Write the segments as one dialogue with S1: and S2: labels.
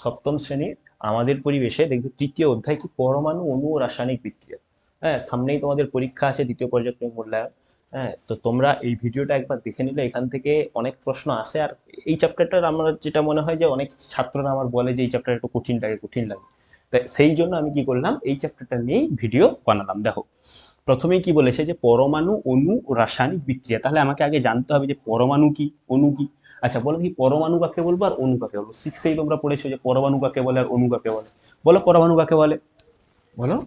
S1: সপ্তম শ্রেণীর আমাদের পরিবেশে দেখবে তৃতীয় অধ্যায় কি পরমাণু অণু ও রাসায়নিক বিক্রিয়া। হ্যাঁ, সামনেই তোমাদের পরীক্ষা আছে, দ্বিতীয় পর্যায়ক্রমিক মূল্যায়ন। হ্যাঁ, তো তোমরা এই ভিডিওটা একবার দেখে নিলে এখান থেকে অনেক প্রশ্ন আসে। আর এই চ্যাপ্টারটার আমার যেটা মনে হয় যে অনেক ছাত্ররা আমার বলে যে এই চ্যাপ্টার একটু কঠিন লাগে। তাই সেই জন্য আমি কি করলাম, এই চ্যাপ্টারটা নিয়েই ভিডিও বানালাম। দেখো, প্রথমেই কি বলেছে যে পরমাণু অণু ও রাসায়নিক বিক্রিয়া। তাহলে আমাকে আগে জানতে হবে যে পরমাণু কি, অণু কি। আচ্ছা বলো কি, পরমাণু কাকে বলবো আর অণু কাকে বলবো? সিক্সেই তোমরা পড়েছো যে পরমাণু কাকে বলে আর অণু কাকে বলে। বলো পরমাণু কাকে বলে, বলো।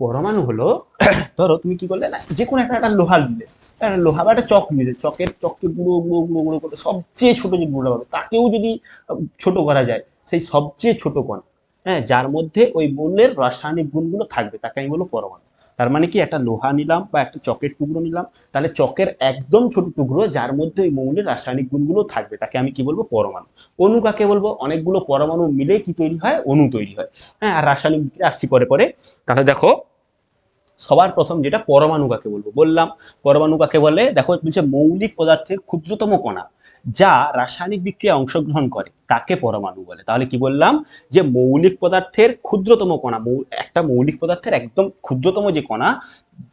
S1: পরমাণু হলো ধরো তুমি কি করলে না, যে কোনো একটা লোহা নিলে, লোহা বা একটা চক নিলে, চককে গুঁড়ো গুঁড়ো গুঁড়ো গুঁড়ো করে সবচেয়ে ছোট যে গুঁড়োটা পাবে তাকেও যদি ছোট করা যায়, সেই সবচেয়ে ছোট কণ, হ্যাঁ, যার মধ্যে ওই মৌলের রাসায়নিক গুণগুলো থাকবে তাকে আমি বলবো পরমাণু। তার মানে কি, একটা লোহা নিলাম বা একটা চকের টুকরো নিলাম, তাহলে চকের একদম ছোট টুকরো যার মধ্যে ওই মৌলের রাসায়নিক গুণগুলো থাকবে তাকে আমি কি বলবো, পরমাণু। অণু কাকে বলবো, অনেকগুলো পরমাণু মিলে কি তৈরি হয়, অণু তৈরি হয়। হ্যাঁ, আর রাসায়নিক বিক্রিয়া আসছি পরে পরে। তাহলে দেখো, সবার প্রথম যেটা পরমাণু কাকে বলবো বললাম। পরমাণু কাকে বলে, দেখো বলছে মৌলিক পদার্থের ক্ষুদ্রতম কণা যা রাসায়নিক বিক্রিয়ায় অংশগ্রহণ করে তাকে পরমাণু বলে। তাহলে কি বললাম, যে মৌলিক পদার্থের ক্ষুদ্রতম কণা, একটা মৌলিক পদার্থের একদম ক্ষুদ্রতম যে কণা,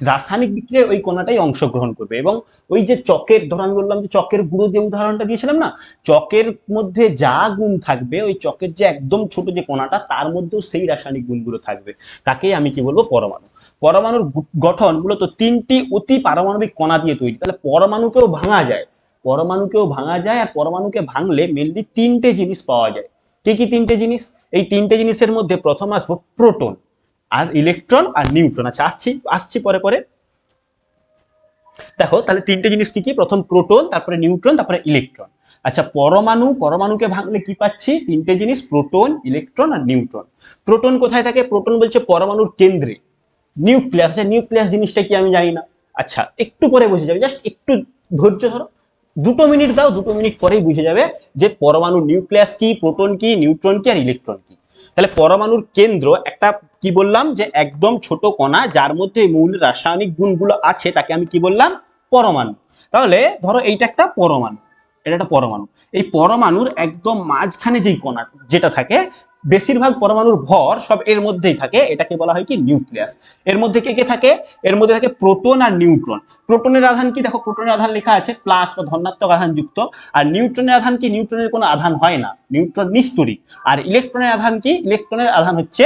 S1: রাসায়নিক বিক্রিয়ায় ওই কণাটাই অংশগ্রহণ করবে। এবং ওই যে চকের, ধরো আমি বললাম যে চকের গুঁড়ো যে উদাহরণটা দিয়েছিলাম না, চকের মধ্যে যা গুণ থাকবে, ওই চকের যে একদম ছোট যে কণাটা তার মধ্যেও সেই রাসায়নিক গুণগুলো থাকবে, তাকেই আমি কি বলবো, পরমাণু। পরমাণুর গঠন মূলত তিনটি অতি পারমাণবিক কণা দিয়ে তৈরি। তাহলে পরমাণুকেও ভাঙা যায়, পরমাণুকেও ভাঙা যায়। আর পরমাণুকে ভাঙলে মেনলি তিনটে জিনিস পাওয়া যায়। কি কি তিনটে জিনিস? এই তিনটে জিনিসের মধ্যে প্রথম আসবো প্রোটন, আর ইলেকট্রন আর নিউট্রন। আচ্ছা আসছি আসছি পরে পরে। দেখো তাহলে তিনটে জিনিস কি কি, প্রথম প্রোটন, তারপরে নিউট্রন, তারপরে ইলেকট্রন। আচ্ছা পরমাণুকে ভাঙলে কি পাচ্ছি, তিনটে জিনিস, প্রোটন, ইলেকট্রন আর নিউট্রন। প্রোটন কোথায় থাকে? প্রোটন বলছে পরমাণুর কেন্দ্রে, নিউক্লিয়াস। আচ্ছা নিউক্লিয়াস জিনিসটা কি আমি জানি না। আচ্ছা একটু পরে বুঝে যাবে, জাস্ট একটু ধৈর্য ধরো, 2 মিনিট দাও, 2 মিনিট পরেই বুঝে যাবে যে পরমাণু নিউক্লিয়াস কি, প্রোটন কি, নিউট্রন কি আর ইলেকট্রন কি। তাহলে পরমাণুর কেন্দ্র একটা, কি বললাম, যে একদম ছোট কণা যার মধ্যে মূল রাসায়নিক গুণগুলো আছে তাকে আমি কি বললাম, পরমাণু। তাহলে ধরো এইটা একটা পরমাণু, এটা একটা পরমাণু। এই পরমাণুর একদম মাঝখানে যেই কণা যেটা থাকে, বেশিরভাগ পরমাণুর ভর সব এর মধ্যেই থাকে, এটাকে বলা হয় কি, নিউক্লিয়াস। এর মধ্যে কে কে থাকে? এর মধ্যে থাকে প্রোটন আর নিউট্রন। প্রোটনের আধান কি? দেখো প্রোটনের আধান লেখা আছে প্লাস বা ধনাত্মক আধান যুক্ত। আর নিউট্রনের আধান কি? নিউট্রনের কোনো আধান হয় না, নিউট্রন নিস্তরী। আর ইলেকট্রনের আধান কি? ইলেকট্রনের আধান হচ্ছে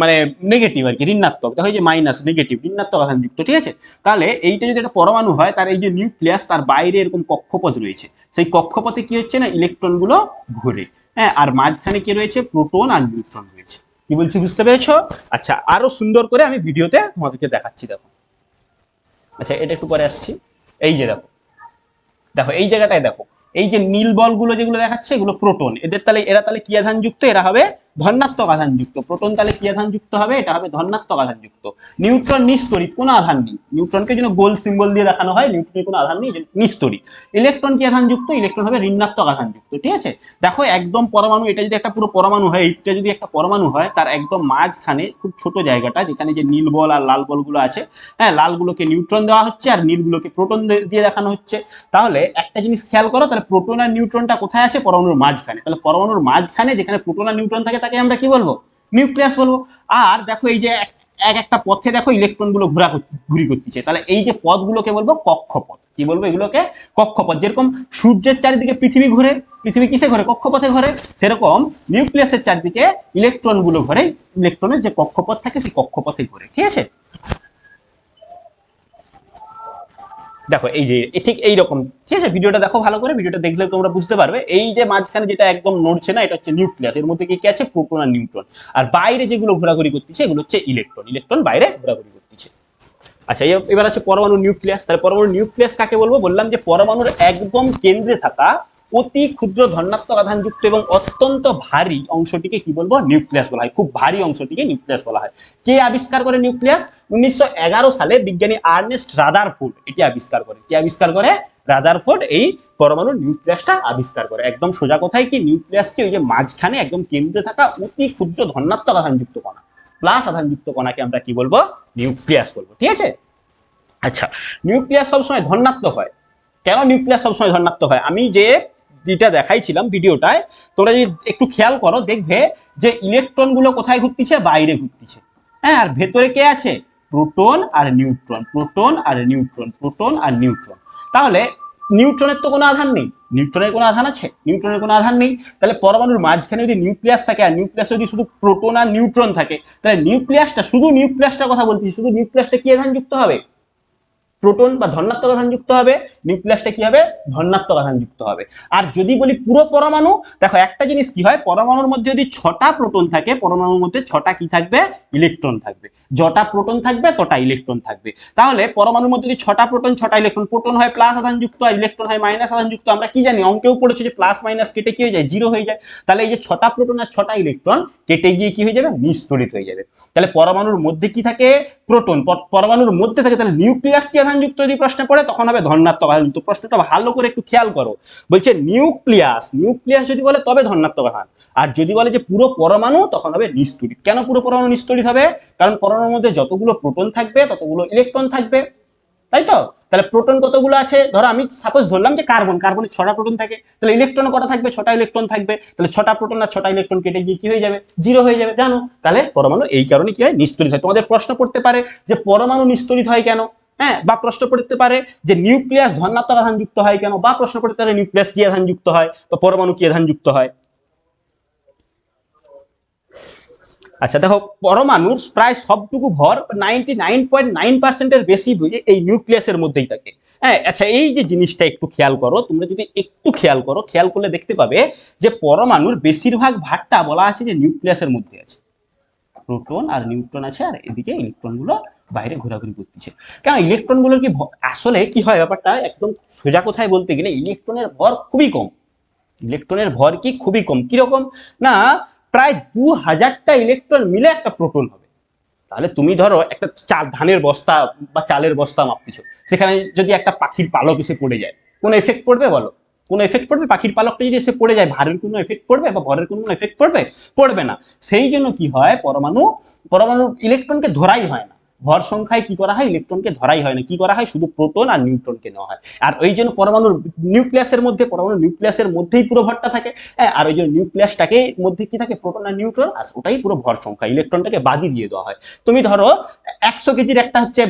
S1: মানে নেগেটিভ আর কি, ঋণাত্মক। দেখো এই যে মাইনাস, নেগেটিভ, ঋণাত্মক আধান যুক্ত, ঠিক আছে। তাহলে এইটা যদি একটা পরমাণু হয়, তার এই যে নিউক্লিয়াস, তার বাইরে এরকম কক্ষপথ রয়েছে, সেই কক্ষপথে কি হচ্ছে না, ইলেকট্রন গুলো ঘুরে। হ্যাঁ, আর মাঝখানে কি রয়েছে, প্রোটন আর নিউট্রন রয়েছে। কি বলছি বুঝতে পেরেছো? আচ্ছা আরো সুন্দর করে আমি ভিডিওতে তোমাদেরকে দেখাচ্ছি, দেখো। আচ্ছা এটা একটু পরে আসছি। এই যে দেখো, দেখো এই জায়গাটায় দেখো, এই যে নীল বলগুলো যেগুলো দেখাচ্ছে, এগুলো প্রোটন। এরা তাহলে কি আধান যুক্ত? এরা হবে ধনাত্মক আধান যুক্ত। প্রোটন তাহলে কি আধান যুক্ত হবে? এটা হবে ধনাত্মক আধান যুক্ত। নিউট্রন নিস্তরী, কোনো আধান নেই, নিউট্রনকে যেন গোল সিম্বল দিয়ে দেখানো হয়, নিউট্রনের কোনো আধান নেই, নিস্তরী। ইলেকট্রন কি আধান যুক্ত? ইলেকট্রন হবে ঋণাত্মক আধান যুক্ত, ঠিক আছে। দেখো একদম পরমাণু, এটা যদি একটা পুরো পরমাণু হয়, এটা যদি একটা পরমাণু হয়, তার একদম মাঝখানে খুব ছোট জায়গাটা যেখানে যে নীল বল আর লাল বলগুলো আছে, হ্যাঁ, লালগুলোকে নিউট্রন দেওয়া হচ্ছে আর নীলগুলোকে প্রোটন দিয়ে দেখানো হচ্ছে। তাহলে একটা জিনিস খেয়াল করো, তাহলে প্রোটন আর নিউট্রনটা কোথায় আছে? পরমাণুর মাঝখানে। তাহলে পরমাণুর মাঝখানে যেখানে প্রোটন আর নিউট্রন থাকে তাকে আমরা কি বলবো? নিউক্লিয়াস বলবো। আর দেখো এই যে একটা পথে দেখো ইলেকট্রন গুলো ঘুরি করতেছে, তাহলে এই যে পথগুলোকে বলবো কক্ষপথ। কি বলবো এগুলোকে? কক্ষপথ। যেরকম সূর্যের চারিদিকে পৃথিবী ঘুরে, পৃথিবী কিসে ঘুরে? কক্ষপথে ঘুরে। সেরকম নিউক্লিয়াসের চারিদিকে ইলেকট্রন গুলো ঘুরে, ইলেকট্রনের যে কক্ষপথ থাকে সেই কক্ষপথে ঘুরে, ঠিক আছে। দেখো এই যে ঠিক এইরকম, ঠিক আছে। ভিডিওটা দেখো ভালো করে, ভিডিওটা দেখলে তোমরা বুঝতে পারবে। এই যে মাঝখানে যেটা একদম নড়ছে না, এটা হচ্ছে নিউক্লিয়াস। এর মধ্যে কি কি আছে? প্রোটন আর নিউট্রন। আর বাইরে যেগুলো ঘোরাঘুরি করতেছে এগুলো হচ্ছে ইলেকট্রন, ইলেকট্রন বাইরে ঘোরাঘুরি করতেছে। আচ্ছা এবার আছে পরমাণু নিউক্লিয়াস। তাহলে পরমাণু নিউক্লিয়াস কাকে বলবো? বললাম যে পরমাণুর একদম কেন্দ্রে থাকা অতি ক্ষুদ্র ধনাত্মক আধানযুক্ত এবং অত্যন্ত ভারী অংশটিকে কি বলবো? নিউক্লিয়াস বলা হয়। খুব ভারী অংশটিকে নিউক্লিয়াস বলা হয়। কে আবিষ্কার করে নিউক্লিয়াস? 1911 সালে বিজ্ঞানী আর্নেস্ট রাদারফোর্ড এটি আবিষ্কার করে। কে আবিষ্কার করে? রাদারফোর্ড এই পরমাণু নিউক্লিয়াসটা আবিষ্কার করে। একদম সোজা কথায় কি, নিউক্লিয়াসকে ওই যে মাঝখানে একদম কেন্দ্রে থাকা অতি ক্ষুদ্র ধনাত্মক আধানযুক্ত কণা, প্লাস আধানযুক্ত কণাকে আমরা কি বলবো? নিউক্লিয়াস বলবো, ঠিক আছে। আচ্ছা নিউক্লিয়াস সবসময় ধনাত্মক হয়। কেন নিউক্লিয়াস সবসময় ধনাত্মক হয়? আমি যে যেটা দেখাইছিলাম ভিডিওটায়, তোমরা যদি একটু খেয়াল করো দেখবে যে ইলেকট্রন গুলো কোথায় ঘুরতিছে, বাইরে ঘুরতিছে। হ্যাঁ, আর ভেতরে কে আছে, প্রোটন আর নিউট্রন, প্রোটন আর নিউট্রন, প্রোটন আর নিউট্রন। তাহলে নিউট্রনের তো কোনো আধান নেই, নিউট্রনের কোনো আধান আছে, নিউট্রনের কোনো আধান নেই। তাহলে পরমাণুর মাঝখানে যদি নিউক্লিয়াস থাকে আর নিউক্লিয়াসে যদি শুধু প্রোটন আর নিউট্রন থাকে, তাহলে নিউক্লিয়াসটা, শুধু নিউক্লিয়াসটার কথা বলছি, শুধু নিউক্লিয়াসটা কি আধান যুক্ত হবে, প্রোটন বা ধনাত্মক আধান যুক্ত হবে। নিউক্লিয়াসটা কি হবে, ধনাত্মক আধান যুক্ত হবে। আর যদি বলি পুরো পরমাণু, দেখো একটা জিনিস কি হয়, পরমাণুর মধ্যে যদি 6টা প্রোটন থাকে, পরমাণুর মধ্যে 6টা কি থাকবে, ইলেকট্রন থাকবে। যটা প্রোটন থাকবে তটা ইলেকট্রন থাকবে। তাহলে পরমাণুর মধ্যে যদি 6টা প্রোটন 6টা ইলেকট্রন, প্রোটন হয় প্লাস আধান যুক্ত আর ইলেকট্রন হয় মাইনাস আধান যুক্ত। আমরা কি জানি, অঙ্কেও পড়েছে যে প্লাস মাইনাস কেটে কি হয়ে যায়, জিরো হয়ে যায়। তাহলে এই যে 6টা প্রোটন আর 6টা ইলেকট্রন কেটে গিয়ে কি হয়ে যাবে, নিস্তড়িত হয়ে যাবে। তাহলে পরমাণুর মধ্যে কি থাকে, প্রোটন। পরমাণুর মধ্যে থাকে, তাহলে নিউক্লিয়াস কি আধান যুক্ত যদি প্রশ্ন পড়ে তখন হবে ধনাত্মক আধান যুক্ত। প্রশ্নটা ভালো করে একটু খেয়াল করো, বলছে নিউক্লিয়াস, নিউক্লিয়াস যদি বলে তবে ধনাত্মক আধান, আর যদি বলে যে পুরো পরমাণু তখন হবে নিস্তড়িত। কেন পুরো পরমাণু নিস্তড়িত হবে, কারণ পরমাণুর মধ্যে যতগুলো প্রোটন থাকবে ততগুলো ইলেকট্রন থাকবে, তাই তো। তাহলে প্রোটন কতগুলো আছে, ধরো আমি সাপোজ ধরলাম যে কার্বন, কার্বনের 6টা প্রোটন থাকে, তাহলে ইলেকট্রন কটা থাকবে, 6টা ইলেকট্রন থাকবে। তাহলে 6টা প্রোটন আর 6টা ইলেকট্রন কেটে গিয়ে কি হয়ে যাবে, জিরো হয়ে যাবে, জানো। তাহলে পরমাণু এই কারণে কি হয়, নিস্তড়িত হয়। তোমাদের প্রশ্ন পড়তে পারে যে পরমাণু নিস্তড়িত হয় কেন, হ্যাঁ, বা প্রশ্ন পড়তে পারে যে নিউক্লিয়াস ধনাত্মক আধান যুক্ত হয় কেন, বা প্রশ্ন পড়তে পারে নিউক্লিয়াস কি আধান যুক্ত হয়, তো পরমাণু কি আধান যুক্ত হয়। আচ্ছা দেখো, পরমাণুর প্রায় সবটুকু ভর 99.9%-এর বেশি এই নিউক্লিয়াসের মধ্যেই থাকে। হ্যাঁ, আচ্ছা এই যে জিনিসটা একটু খেয়াল করো, তোমরা যদি একটু খেয়াল করো, খেয়াল করলে দেখতে পাবে যে পরমাণুর বেশিরভাগ ভাগটা বলা আছে যে নিউক্লিয়াসের মধ্যে আছে। প্রোটন আর নিউট্রন আছে, আর এদিকে ইলেকট্রন গুলো বাইরে ঘোরাঘুরি করতেছে। কেন ইলেকট্রন গুলোর কি আসলে কি হয়, ব্যাপারটা একদম সোজা কথায় বলতে গেলে ইলেকট্রনের ভর খুবই কম। ইলেকট্রনের ভর কি খুবই কম, কিরকম না, প্রায় 2000টা ইলেকট্রন মিলে একটা প্রোটন হবে। তাহলে তুমি ধরো একটা ধানের বস্তা বা চালের বস্তা মাপতেছো, সেখানে যদি একটা পাখির পালক এসে পড়ে যায়, কোনো এফেক্ট পড়বে বলো, কোনো এফেক্ট পড়বে? পাখির পালকটা যদি এসে পড়ে যায়, ভারের কোনো এফেক্ট পড়বে বা ভরের কোনো এফেক্ট পড়বে? পড়বে না। সেই জন্য কি হয়, পরমাণুর ইলেকট্রনকে ধরাই হয় না। ভর সংখ্যায় কি করা হয়, ইলেকট্রনকে ধরাই হয় না। কি করা হয়, শুধু প্রোটন আর নিউট্রনকে নেওয়া হয়। আর ওই জন্য পরমাণুর নিউক্লিয়াসের মধ্যেই পুরো ভরটা থাকে। হ্যাঁ, আর ওই যে নিউক্লিয়াসটাকে মধ্যে কি থাকে, প্রোটন আর নিউট্রন, আর ওটাই পুরো ভর সংখ্যা, ইলেকট্রনটাকে বাদই দিয়ে দেওয়া হয়। তুমি ধরো 100 কেজির একটা হচ্ছে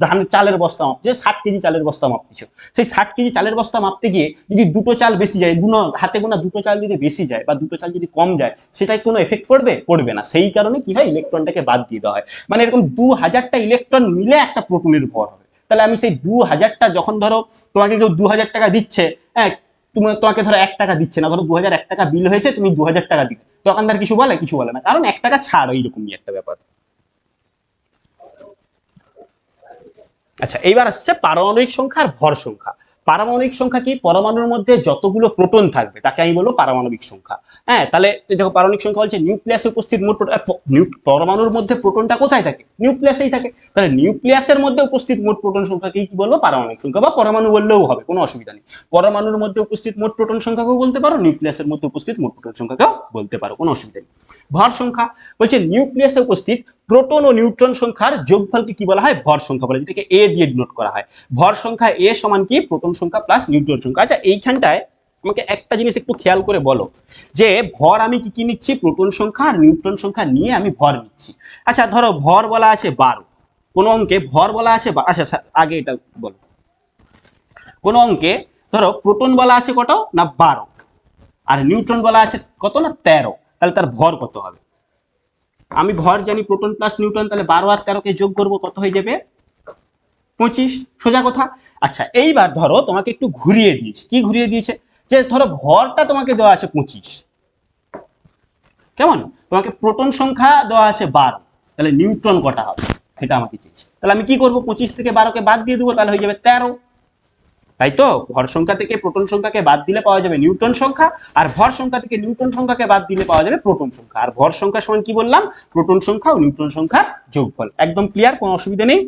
S1: ধান চালের বস্তা মাপছে, 60 কেজি চালের বস্তা মাপতেছো। সেই 60 কেজি চালের বস্তা মাপতে গিয়ে যদি দুটো চাল বেশি যায়, হাতে গোনা দুটো চাল যদি বেশি যায় বা দুটো চাল যদি কম যায়, সেটাই কোনো এফেক্ট পড়বে? পড়বে না। সেই কারণে কি হয়, ইলেকট্রনটাকে বাদ দিয়ে দেওয়া হয়। মানে এরকম 2000টা ইলেকট্রন মিলে একটা প্রোটনের ভর হবে। তাহলে আমি সেই 2000টা, যখন ধরো তোমাকে কেউ 2000 টাকা দিচ্ছে, হ্যাঁ, তোমাকে ধরো 1 টাকা দিচ্ছে না, ধরো 2001 টাকা বিল হয়েছে, তুমি 2000 টাকা দিবে, দোকানদার কিছু বলে? কিছু বলে না, কারণ 1 টাকা ছাড়, এইরকমই একটা ব্যাপার। আচ্ছা, এইবার আসছে পারমাণবিক সংখ্যা আর ভর সংখ্যা। পারমাণবিক সংখ্যা কি, পরমাণুর মধ্যে যতগুলো প্রোটন থাকবে তাকে আমি বলবো পারমাণবিক সংখ্যা। হ্যাঁ, তাহলে দেখো পারমাণবিক সংখ্যা বলছে নিউক্লিয়াসে উপস্থিত মোট পরমাণুর মধ্যে প্রোটনটা কোথায় থাকে, নিউক্লিয়াসেই থাকে। তাহলে নিউক্লিয়াসের মধ্যে উপস্থিত মোট প্রোটন সংখ্যাকে কি বলবো, পারমাণবিক সংখ্যা, বা পরমাণু বললেও হবে, কোনো অসুবিধা নেই। পরমাণুর মধ্যে উপস্থিত মোট প্রোটন সংখ্যাকেও বলতে পারো, নিউক্লিয়াসের মধ্যে উপস্থিত মোট প্রোটন সংখ্যাকেও বলতে পারো, কোনো অসুবিধা নেই। ভর সংখ্যা বলছে নিউক্লিয়াসে উপস্থিত প্রোটন ও নিউট্রন সংখ্যার যোগফলকে কি বলা হয়, ভর সংখ্যা বলে, যেটাকে এ দিয়ে ডিনোট করা হয়। ভর সংখ্যা এ সমান কি, প্রোটন সংখ্যা প্লাস নিউট্রন সংখ্যা। আচ্ছা এইখানটায় আমাকে একটা জিনিস একটু খেয়াল করে বলো, যে ভর আমি কি কি নিচ্ছি, প্রোটন সংখ্যা আর নিউট্রন সংখ্যা নিয়ে আমি ভর নিচ্ছি। আচ্ছা ধরো ভর বলা আছে 12, কোন অঙ্কে ভর বলা আছে, আচ্ছা আগে এটা বলো, কোন অঙ্কে ধরো প্রোটন বলা আছে কত না 12, আর নিউট্রন বলা আছে কত না 13, তাহলে তার ভর কত হবে? আমি ভর জানি প্রোটন প্লাস নিউট্রন, তাহলে 12 আর 13কে যোগ করবো, কত হয়ে যাবে, 25, সোজা কথা। আচ্ছা এইবার ধরো তোমাকে একটু ঘুরিয়ে দিয়েছে, কি ঘুরিয়ে দিয়েছে, যে ধরো ভরটা তোমাকে দেওয়া আছে 25, কেমন, তোমাকে প্রোটন সংখ্যা দেওয়া আছে 12, তাহলে নিউট্রন কটা হবে সেটা আমাকে চেয়েছে। তাহলে আমি কি করবো, 25 থেকে 12কে বাদ দিয়ে দেবো, তাহলে হয়ে যাবে 13। তাই তো, ভর সংখ্যা থেকে প্রোটন সংখ্যাকে বাদ দিলে পাওয়া যাবে নিউট্রন সংখ্যা, আর ভর সংখ্যা থেকে নিউট্রন সংখ্যাকে বাদ দিলে পাওয়া যাবে প্রোটন সংখ্যা। আর ভর সংখ্যা সমান কি বললাম, প্রোটন সংখ্যা ও নিউট্রন সংখ্যার যোগফল। একদম ক্লিয়ার, কোনো অসুবিধা নেই।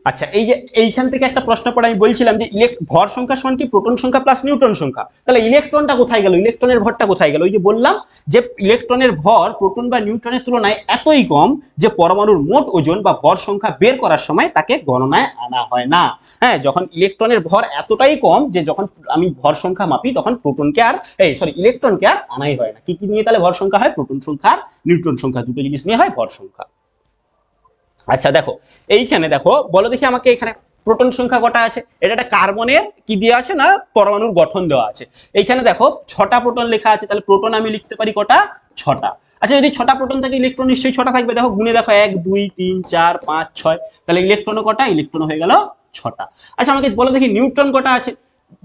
S1: আচ্ছা, এই যে এইখান থেকে একটা প্রশ্ন পড়ে আমি বলছিলাম যে ভর সংখ্যা সমান কি প্রোটন সংখ্যা প্লাস নিউট্রন সংখ্যা, তাহলে ইলেকট্রনটা কোথায় গেল, ইলেকট্রনের ভরটা কোথায় গেল? ওই যে বললাম যে ইলেকট্রনের ভর প্রোটন বা নিউট্রনের তুলনায় এতই কম যে পরমাণুর মোট ওজন বা ভর সংখ্যা বের করার সময় তাকে গণনায় আনা হয় না। হ্যাঁ, যখন ইলেকট্রনের ভর এতটাই কম যে যখন আমি ভর সংখ্যা মাপি তখন প্রোটনকে আর ইলেকট্রনকে আর আনাই হয় না। কি কি নিয়ে তাহলে ভর সংখ্যা হয়? প্রোটন সংখ্যা আর নিউট্রন সংখ্যা, দুটো জিনিস নিয়ে হয় ভর সংখ্যা। আচ্ছা দেখো, এইখানে দেখো, বলো দেখি আমাকে এখানে প্রোটন সংখ্যা কটা আছে? এটা একটা কার্বনের কি দেওয়া আছে না, পরমাণুর গঠন দেওয়া আছে। এইখানে দেখো 6টা প্রোটন লেখা আছে, তাহলে প্রোটন আমি লিখতে পারি কটা? 6টা। আচ্ছা, যদি 6টা প্রোটন থাকে ইলেকট্রন নিশ্চয়ই 6টা থাকবে। দেখো গুণে দেখো, 1 2 3 4 5 6, তাহলে ইলেকট্রনও কটা? ইলেকট্রন হয়ে গেল 6টা। আচ্ছা আমাকে বলো দেখি নিউট্রন কটা আছে?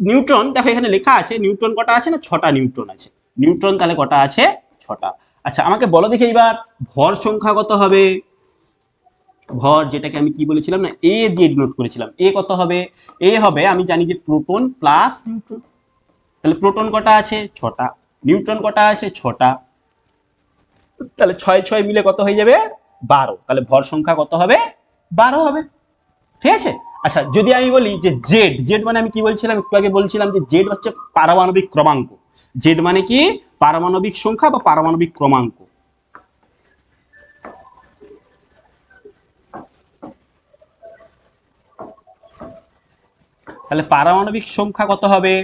S1: নিউট্রন দেখো এখানে লেখা আছে, নিউট্রন কটা আছে না, 6টা নিউট্রন আছে। নিউট্রন তাহলে কটা আছে? 6টা। আচ্ছা আমাকে বলো দেখি এবার ভর সংখ্যা কত হবে? ভর, যেটাকে আমি কি বলেছিলাম না, এ দিয়ে ডিনোট করেছিলাম, এ কত হবে? এ হবে, আমি জানি যে প্রোটন প্লাস নিউট্রন। তাহলে প্রোটন কটা আছে? 6টা। নিউট্রন কটা আছে? 6টা। তাহলে 6 6 মিলে কত হয়ে যাবে? 12। তাহলে ভর সংখ্যা কত হবে? 12 হবে। ঠিক আছে। আচ্ছা যদি আমি বলি যে জেড, জেড মানে আমি কি বলছিলাম একটু আগে? বলছিলাম যে জেড হচ্ছে পারমাণবিক ক্রমাঙ্ক। জেড মানে কি? পারমাণবিক সংখ্যা বা পারমাণবিক ক্রমাঙ্ক। তাহলে পারমাণবিক সংখ্যা কত হবে?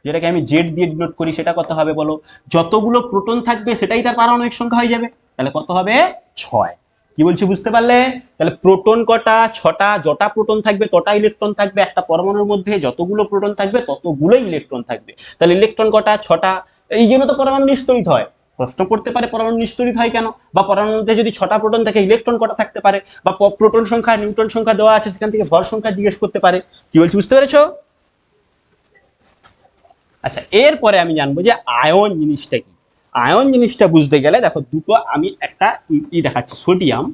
S1: যেটাকে আমি জেড দিয়ে ডিনোট করি সেটা কত হবে বলো? যতগুলো প্রোটন থাকবে সেটাই তার পারমাণবিক সংখ্যা হয়ে যাবে। তাহলে কত হবে? 6। কি বলছি বুঝতে পারলে? তাহলে প্রোটন কটা? 6টা। যটা প্রোটন থাকবে তটা ইলেকট্রন থাকবে। একটা পরমাণুর মধ্যে যতগুলো প্রোটন থাকবে ততগুলোই ইলেকট্রন থাকবে। তাহলে ইলেকট্রন কটা? 6টা। এই জন্য তো পরমাণু নিস্তড়িত হয়। প্রশ্ন করতে পারে পরমাণু নিস্তড়িত হয় কেন, বা পরমাণুর মধ্যে যদি 6টা প্রোটন থাকে ইলেকট্রন কটা থাকতে পারে, বা প্রোটন সংখ্যা নিউট্রন সংখ্যা দেওয়া আছে সেখান থেকে ভর সংখ্যা জিজ্ঞেস করতে পারে। কি বলছি বুঝতে পেরেছো? আচ্ছা এরপরে আমি জানবো যে আয়ন জিনিসটা কি। আয়ন জিনিসটা বুঝতে গেলে দেখো দুটো আমি একটা দেখাচ্ছি। সোডিয়াম,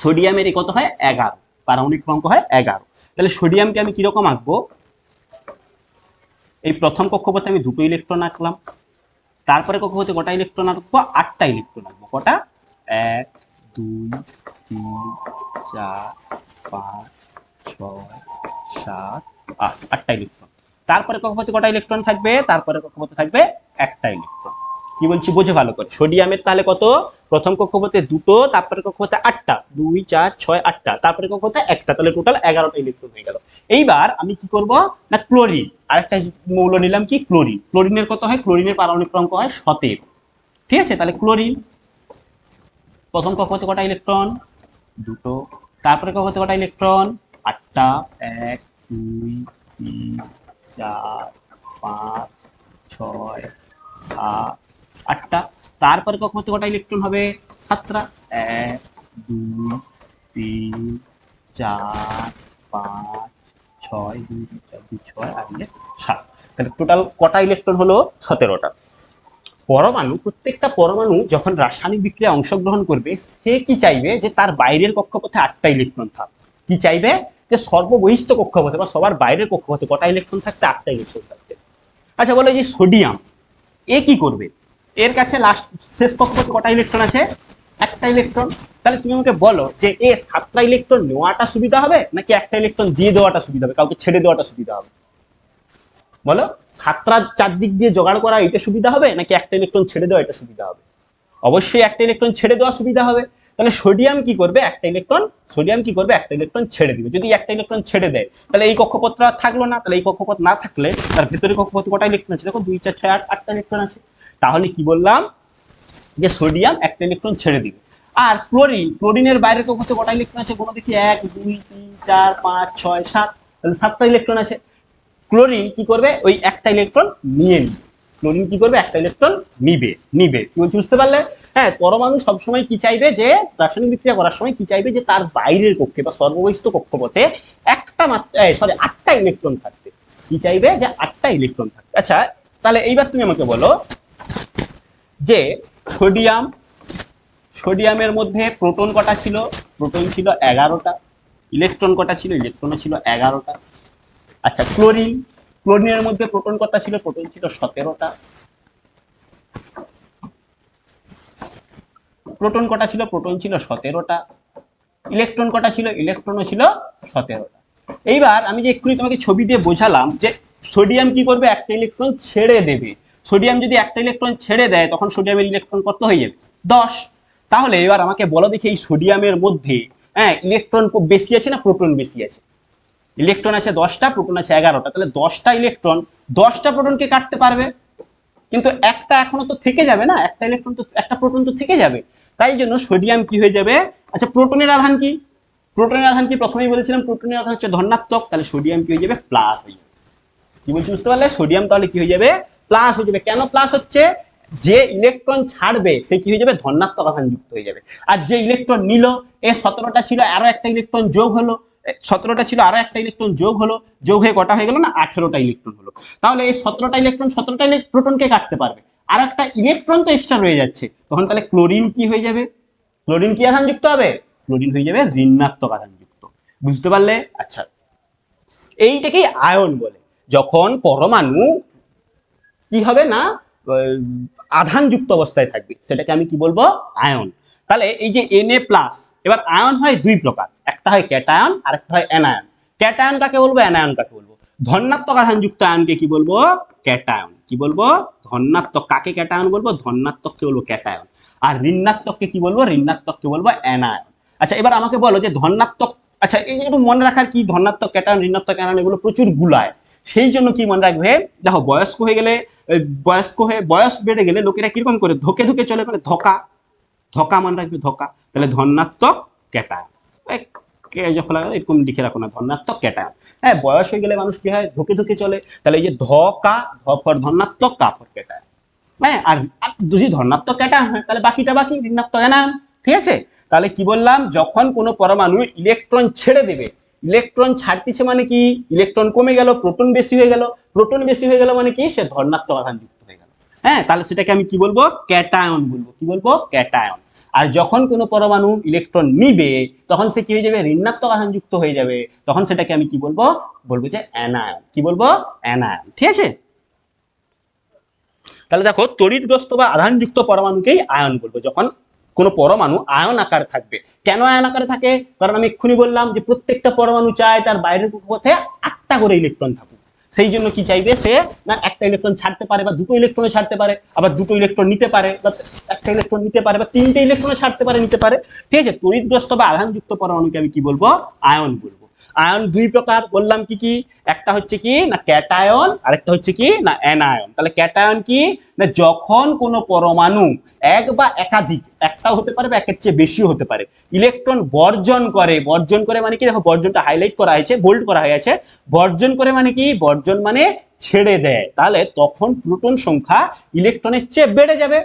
S1: সোডিয়ামের কত হয়? 11, পারমাণবিক ক্রমাঙ্ক হয় 11। তাহলে সোডিয়ামকে আমি কিরকম আঁকবো? এই প্রথম কক্ষপথে আমি দুটো ইলেকট্রন আঁকলাম, তারপরে কক্ষপথে কটা ইলেকট্রন আঁকবো? 8টা ইলেকট্রন আঁকবো। কটা? 1 2 3 4 5 6 7 8, 8টা ইলেকট্রন। তারপরে কক্ষপথে কটা ইলেকট্রন থাকবে? তারপরে কক্ষপথে থাকবে একটা ইলেকট্রন। কি বলছি বোঝো ভালো করে। সোডিয়ামের তাহলে কত? প্রথম কক্ষপথে দুটো, তারপরে কক্ষপথে 8টা, 2 4 6 8টা, তারপরে কক্ষপথে একটা, তাহলে টোটাল 11টা ইলেকট্রন হয়ে গেল। এইবার আমি কি করব না, ক্লোরিন আরেকটা মৌল নিলাম, কি ক্লোরিন। ক্লোরিনের কত হয়? ক্লোরিনের পারমাণবিক ক্রমাঙ্ক হয় 17। ঠিক আছে, তাহলে ক্লোরিন প্রথম কক্ষপথে কটা ইলেকট্রন? দুটো। তারপরে কক্ষপথে কটা ইলেকট্রন? 8টা। 1 2 3 4 5 6 7 8টা। তারপরে কক্ষপথে কটা ইলেকট্রন হবে? 7টা। 1 2 3 4 5 6 2 4 2 6 আর 7। তাহলে টোটাল কটা ইলেকট্রন হলো? 17টা। পরমাণু, প্রত্যেকটা পরমাণু যখন রাসায়নিক বিক্রিয়ায় অংশগ্রহণ করবে সে কি চাইবে? যে তার বাইরের কক্ষপথে 8টা ইলেকট্রন থাক। কি চাইবে? যে সর্ববহিষ্ঠ কক্ষপথে বা সবার বাইরের কক্ষপথে কটা ইলেকট্রন থাকতে? 8টা ইলেকট্রন থাকতে। আচ্ছা বলো যে সোডিয়াম, এ কি করবে? এর কাছে লাস্ট শেষ কক্ষপথে কটা ইলেকট্রন আছে? একটা ইলেকট্রন। তাহলে তুমি আমাকে বলো যে এ 7টা ইলেকট্রন নেওয়াটা সুবিধা হবে নাকি একটা ইলেকট্রন দিয়ে দেওয়াটা সুবিধা হবে, কাউকে ছেড়ে দেওয়াটা সুবিধা হবে? বলো, 7টা চারদিক দিয়ে জোগাড় করা এটা সুবিধা হবে নাকি একটা ইলেকট্রন ছেড়ে দেওয়া এটা সুবিধা হবে? অবশ্যই একটা ইলেকট্রন ছেড়ে দেওয়া সুবিধা হবে। তাহলে সোডিয়াম কি করবে? একটা ইলেকট্রন, সোডিয়াম কি করবে? একটা ইলেকট্রন ছেড়ে দিবে। যদি একটা ইলেকট্রন ছেড়ে দেয় তাহলে এই কক্ষপথটা থাকলো না। তাহলে এই কক্ষপথ না থাকলে তার ভিতরে কক্ষপথে কটা ইলেকট্রন আছে? দেখো 2 4 6 8, 8টা ইলেকট্রন আছে। তাহলে কি বললাম? যে সোডিয়াম একটা ইলেকট্রন ছেড়ে দিবে। আর ক্লোরিন, ক্লোরিনের বাইরের কক্ষপথে কটা ইলেকট্রন আছে? কোনো দেখি 1 2 3 4 5 6 7, তাহলে 7টা ইলেকট্রন আছে। ক্লোরিন কি করবে? ওই একটা ইলেকট্রন নিয়ে নিবে। ক্লোরিন কি করবে? একটা ইলেকট্রন নিবে। নিবে, কি বলছি বুঝতে পারলে? হ্যাঁ, পরমাণু সবসময় কি চাইবে? যে রাসায়নিক বিক্রিয়া করার সময় কি চাইবে? যে তার বাইরের কক্ষে বা সর্ববহিষ্ঠ কক্ষপথে একটা মাত্র 8টা ইলেকট্রন থাকবে। কি চাইবে? যে 8টা ইলেকট্রন থাকবে। আচ্ছা তাহলে এইবার তুমি আমাকে বলো যে সোডিয়াম, সোডিয়ামের মধ্যে প্রোটন কটা ছিল? প্রোটন ছিল 11টা। ইলেকট্রন কটা ছিল? ইলেকট্রনও ছিল 11টা। আচ্ছা ক্লোরিন, ক্লোরিনের মধ্যে প্রোটন কটা ছিল? প্রোটন ছিল 17টা। প্রোটন কটা ছিল? প্রোটন ছিল 17টা। ইলেকট্রন কটা ছিল? ইলেকট্রনও ছিল 17টা। এইবার আমি যে এক্ষুনি তোমাকে ছবি দিয়ে বোঝালাম যে সোডিয়াম কি করবে? একটা ইলেকট্রন ছেড়ে দেবে। সোডিয়াম যদি একটা ইলেকট্রন ছেড়ে দেয় তখন সোডিয়ামের ইলেকট্রন কত হয়ে যাবে? 10। তাহলে এবার আমাকে বলো দেখি এই সোডিয়ামের মধ্যে ইলেকট্রন খুব বেশি আছে না প্রোটন বেশি আছে? ইলেকট্রন আছে 10টা, প্রোটন আছে 11টা। তাহলে 10টা ইলেকট্রন 10টা প্রোটনকে কাটতে পারবে, কিন্তু একটা এখনো তো থেকে যাবে না, একটা ইলেকট্রন তো, একটা প্রোটন তো থেকে যাবে। তাই জন্য সোডিয়াম কি হয়ে যাবে? আচ্ছা, প্রোটনের আধান কি? প্রোটনের আধান কি? প্রথমেই বলেছিলাম প্রোটনের আধান হচ্ছে ধনাত্মক, তাহলে সোডিয়াম কি হয়ে যাবে? প্লাস হয়ে যাবে। কি বলছি বুঝতে পারলে? সোডিয়াম তাহলে কি হয়ে যাবে? প্লাস হয়ে যাবে। কেন প্লাস হচ্ছে? যে ইলেকট্রন ছাড়বে সে কি হয়ে যাবে? ধনাত্মক আধান যুক্ত হয়ে যাবে। আর যে ইলেকট্রন নিল, এ 17টা ছিল, আরো একটা ইলেকট্রন যোগ হলো, 17টা ছিল, আরো একটা ইলেকট্রন যোগ হলো, যোগ হয়ে কটা হয়ে গেল না? 18টা ইলেকট্রন হলো। তাহলে এই 17টা ইলেকট্রন 17টা প্রোটনকে কাটতে পারবে, আর একটা ইলেকট্রন তো এক্সট্রা রয়ে যাচ্ছে। তখন তাহলে ক্লোরিন কি হয়ে যাবে? ক্লোরিন কি আধান যুক্ত হবে? ক্লোরিন হয়ে যাবে ঋণাত্মক আধান যুক্ত। বুঝতে পারলে? আচ্ছা, এইটাকেই আয়ন বলে। যখন পরমাণু কি হবে না আধানযুক্ত অবস্থায় থাকবে সেটাকে আমি কি বলবো? আয়ন। তাহলে এই যে Na+, এবার আয়ন হয় দুই প্রকার, একটা হয় ক্যাটায়ন আর একটা হয় অ্যানায়ন। ক্যাটায়ন কাকে বলবো? অ্যানায়ন কাকে বলবো? ধনাত্মক আধানযুক্ত আয়নকে কি বলবো? ক্যাটায়ন। কি বলবো? ধনাত্মক। কাকে ক্যাটায়ন বলবো? ধনাত্মককে বলবো ক্যাটায়ন। আর ঋণাত্মককে কি বলবো? ঋণাত্মককে বলবো অ্যানায়ন। আচ্ছা, এবার আমাকে বলো যে ধনাত্মক, আচ্ছা এই একটু মনে রাখার কি, ধনাত্মক ক্যাটায়ন ঋণাত্মক অ্যানায়ন এগুলো প্রচুর গুলায়। সেই জন্য কি মনে রাখবে, দেখো বয়স্ক হয়ে গেলে, বয়স্ক হয়ে বয়স বেড়ে গেলে লোকেরা কিরকম করে ধকে ধকে চলে, মানে ধকা, ধকা মনে রাখবে, ধকা। তাহলে ধনাত্মক ক্যাটায়ন যখন এরকম লিখে রাখো না, ধনাত্মক ক্যাটায়ন। হ্যাঁ, বয়স হয়ে গেলে মানুষ কি হয়? ধকে ধকে চলে। তাহলে এই যে ধকা, ধ ফর ধনাত্মক, কা ফর ক্যাটায়ন। হ্যাঁ, আর যদি ধনাত্মক ক্যাটায়ন হয় তাহলে বাকিটা বাকি, ঋণাত্মক অ্যানায়ন। ঠিক আছে? তাহলে কি বললাম? যখন কোনো পরমাণু ইলেকট্রন ছেড়ে দেবে, ইলেকট্রন ছাড়তেছে মানে কি? ইলেকট্রন কমে গেল, প্রোটন বেশি হয়ে গেল। প্রোটন বেশি হয়ে গেল মানে কি? সে ধনাত্মক আধান যুক্ত হয়ে গেল। হ্যাঁ, তাহলে সেটাকে আমি কি বলবো? ক্যাটায়ন বলবো। কি বলবো? ক্যাটায়ন। আর যখন কোনো পরমাণু ইলেকট্রন নিবে তখন সে কি হয়ে যাবে? ঋণাত্মক আধান যুক্ত হয়ে যাবে। তখন সেটাকে আমি কি বলবো? বলবো যে অ্যানায়ন। কি বলবো? অ্যানায়ন। ঠিক আছে? তাহলে দেখো, তড়িৎগ্রস্ত বা আধানযুক্ত পরমাণুকেই আয়ন বলবো যখন কোনো পরমাণু আয়ন আকারে থাকবে। কেন আয়ন আকারে থাকে? কারণ আমি এক্ষুনি বললাম যে প্রত্যেকটা পরমাণু চায় তার বাইরের কক্ষপথে 8টা করে ইলেকট্রন থাকুক। সেই জন্য কি চাইবে সে? না একটা ইলেকট্রন ছাড়তে পারে, বা দুটো ইলেকট্রন ছাড়তে পারে, আবার দুটো ইলেকট্রন নিতে পারে, বা একটা ইলেকট্রন নিতে পারে, বা 3টে ইলেকট্রন ছাড়তে পারে, নিতে পারে। ঠিক আছে? তড়িৎগ্রস্ত বা আধানযুক্ত পরমাণুকে আমি কি বলবো? আয়ন বলবো। আয়ন দুই প্রকার বললাম, কি কি? একটা হচ্ছে কি না ক্যাটায়ন, আরেকটা হচ্ছে কি না অ্যানায়ন। তাহলে ক্যাটায়ন কি না যখন কোনো পরমাণু এক বা একাধিক, একটাও হতে পারে বা একের চেয়ে বেশিও হতে পারে, ইলেকট্রন বর্জন করে। বর্জন করে মানে কি? দেখো বর্জনটা হাইলাইট করা হয়েছে, বোল্ড করা হয়েছে। বর্জন করে মানে কি? বর্জন মানে ছেড়ে দেয়। তাহলে তখন প্রোটন সংখ্যা ইলেকট্রনের চেয়ে বেড়ে যাবে।